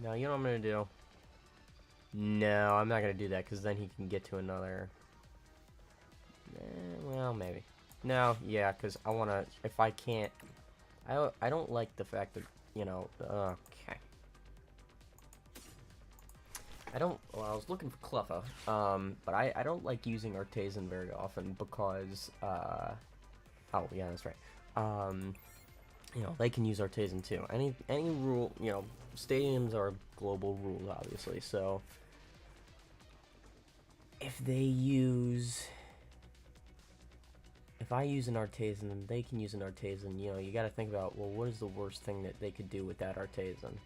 Speaker 1: No, you know what I'm gonna do? No, I'm not gonna do that, because then he can get to another... well, maybe. No, yeah, because I wanna... If I can't... I don't like the fact that, you know... Okay. I don't... Well, I was looking for Cleffa, but I don't like using Artesian very often, because, Oh, yeah, that's right. You know, they can use Artesian too. Any rule, you know, stadiums are global rules, obviously, so if I use an Artesian, then they can use an Artesian. You know, you gotta think about, well, what is the worst thing that they could do with that Artesian?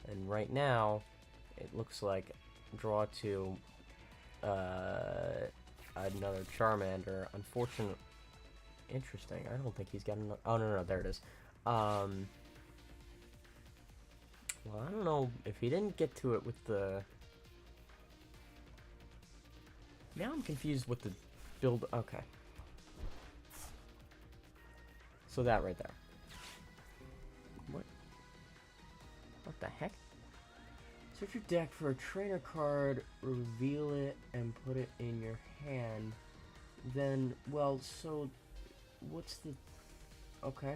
Speaker 1: And right now, it looks like draw to another Charmander. Unfortunately, interesting. I don't think he's got enough. Oh, no, there it is. Well, I don't know if he didn't get to it with the... Now I'm confused with the build... Okay. So that right there. What? What the heck? Search your deck for a trainer card, reveal it, and put it in your hand. Then, well, so... What's the... Okay.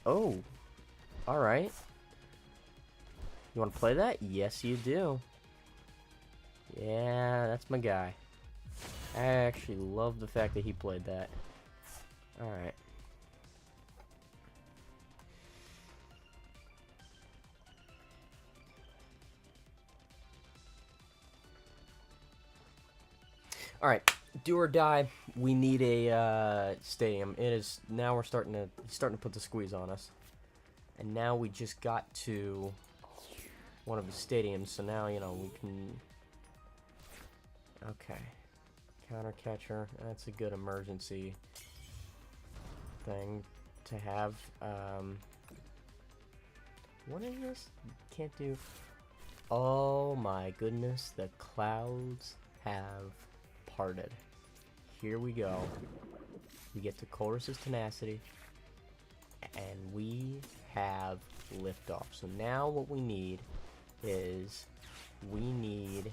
Speaker 1: Oh. Alright. You want to play that? Yes, you do. Yeah, that's my guy. I actually love the fact that he played that. Alright. Alright. Do or die. We need a stadium. It is now he's starting to put the squeeze on us. And now we just got to one of the stadiums, so now, you know, we can... Okay. Counter catcher. That's a good emergency thing to have. What is this? Can't do... Oh my goodness, the clouds have parted. Here we go. We get to Chorus's Tenacity, and we have liftoff. So now what we need is we need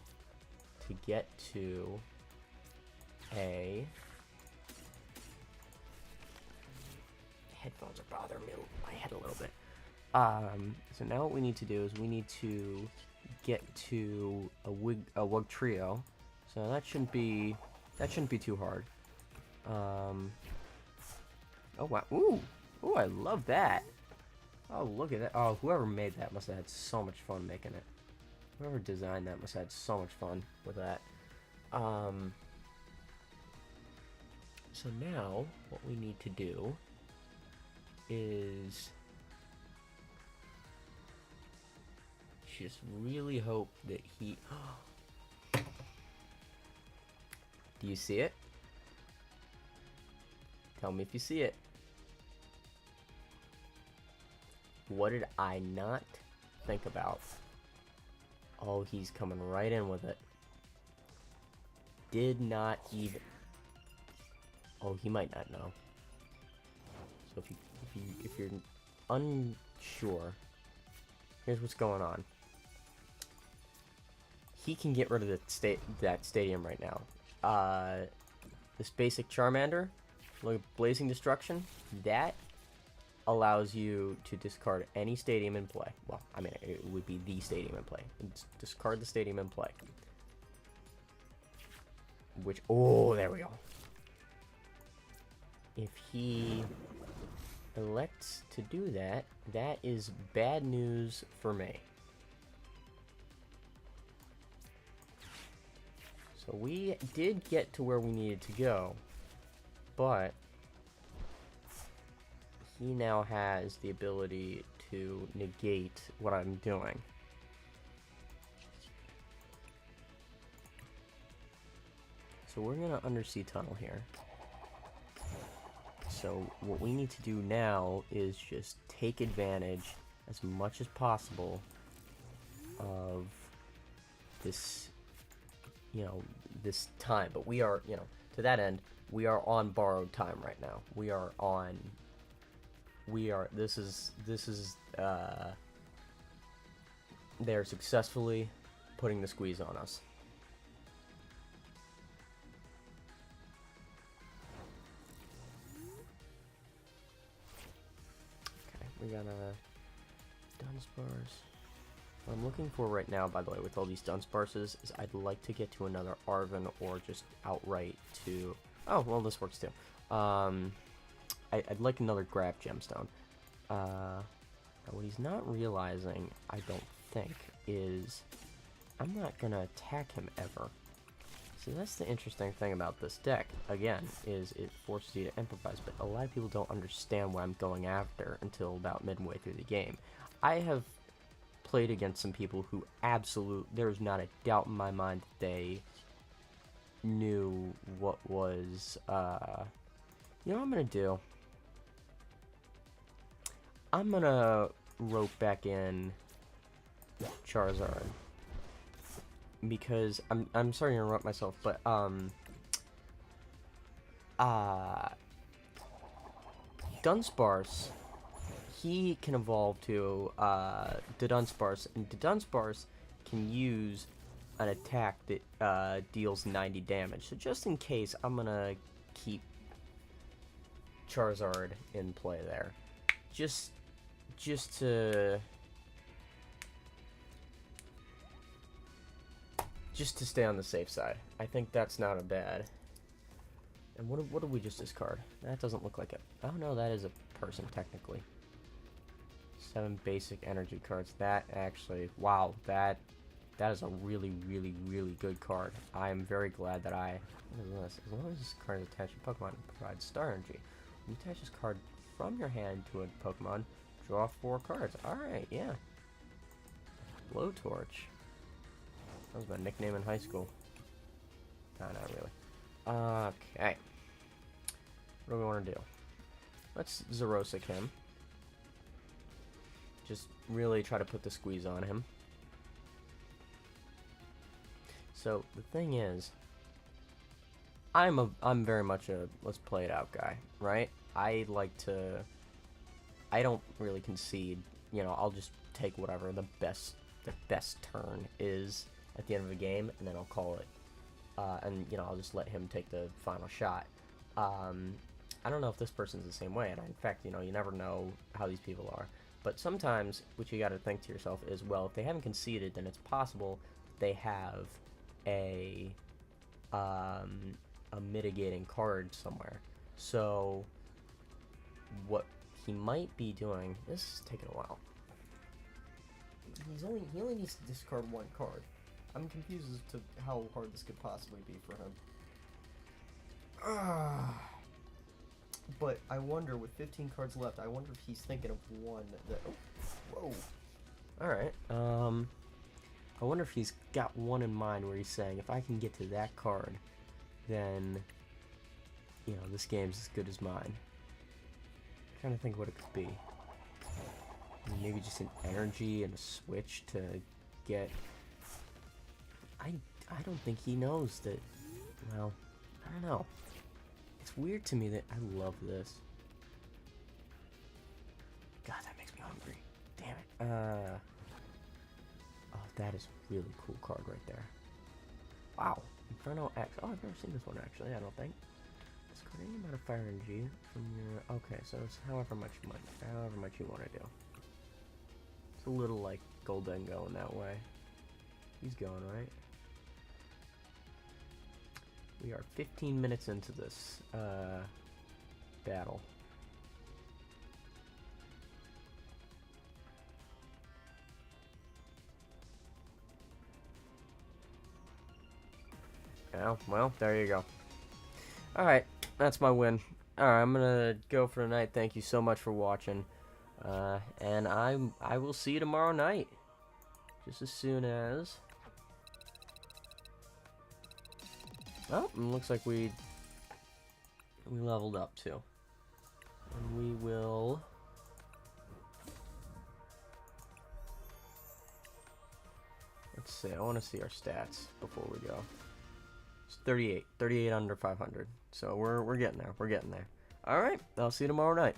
Speaker 1: to get to a... Headphones are bothering me my head a little bit. So now what we need to do is we need to get to a Wug Trio. So that shouldn't be too hard. Oh wow! Ooh, I love that. Oh, look at that! Oh, whoever made that must have had so much fun making it. Whoever designed that must have had so much fun with that. So now what we need to do is just really hope that he... Do you see it? Tell me if you see it. What did I not think about? Oh, he's coming right in with it. Did not even... Oh, he might not know. So if you're unsure, here's what's going on. He can get rid of that stadium right now. This basic Charmander, look at Blazing Destruction, that allows you to discard any stadium in play. Well, I mean, it would be the stadium in play. Discard the stadium in play. Which, oh, there we go. If he elects to do that, that is bad news for me. So we did get to where we needed to go, but he now has the ability to negate what I'm doing. So we're gonna undersea tunnel here. So what we need to do now is just take advantage as much as possible of this, you know, this time. But we are, you know, to that end, we are on borrowed time right now. They're successfully putting the squeeze on us. Okay, we got a Dunsparce. What I'm looking for right now, by the way, with all these Dunsparces, is I'd like to get to another Arven or just outright to... Oh, well, this works too. I'd like another grab gemstone. Now what he's not realizing, I don't think, is I'm not going to attack him ever. So that's the interesting thing about this deck, again, is it forces you to improvise, but a lot of people don't understand what I'm going after until about midway through the game. I have played against some people who there's not a doubt in my mind that they knew what was, you know what I'm going to do? I'm going to rope back in Charizard. Because, I'm sorry to interrupt myself, but, Dunsparce, he can evolve to, Dunsparce, and Dunsparce can use an attack that, deals 90 damage. So just in case, I'm gonna keep Charizard in play there. Just to stay on the safe side. I think that's not a bad. And what did we just discard? That doesn't look like it. Oh no, that is a person technically. 7 basic energy cards. That actually, wow, that is a really, really, really good card. I am very glad that what is this? As long as this card is attached to Pokemon, it provides star energy. When you attach this card from your hand to a Pokemon, draw 4 cards. Alright, yeah. Blowtorch. That was my nickname in high school. Nah, not really. Okay. What do we want to do? Let's Zerosic him. Just really try to put the squeeze on him. So, the thing is, I'm very much a let's play it out guy, right? I don't really concede, you know, I'll just take whatever the best turn is at the end of the game, and then I'll call it. And, you know, I'll just let him take the final shot. I don't know if this person's the same way, and in fact, you know, you never know how these people are. But sometimes, what you gotta think to yourself is, well, if they haven't conceded, then it's possible they have a mitigating card somewhere. So, what he might be doing, this is taking a while. He only needs to discard 1 card. I'm confused as to how hard this could possibly be for him. But I wonder, with 15 cards left, I wonder if he's thinking of one that... Oh, whoa. Alright, I wonder if he's got one in mind where he's saying, if I can get to that card, then, you know, this game's as good as mine. I'm trying to think what it could be. Maybe just an energy and a switch to get... I don't think he knows that, well, I don't know. It's weird to me that I love this. God, that makes me hungry. Damn it. Oh, that is a really cool card right there. Wow. Inferno X. Oh, I've never seen this one actually, I don't think. Discard any amount of fire energy from your... Okay, so it's however much you want to do. It's a little like Goldengo in that way. He's going, right? We are 15 minutes into this battle. Oh, well, there you go. Alright, that's my win. Alright, I'm gonna go for the night. Thank you so much for watching. And I will see you tomorrow night. Just as soon as... Oh, it looks like we leveled up too. And we will... Let's see, I want to see our stats before we go. It's 38 under 500. So we're getting there. We're getting there. All right, I'll see you tomorrow night.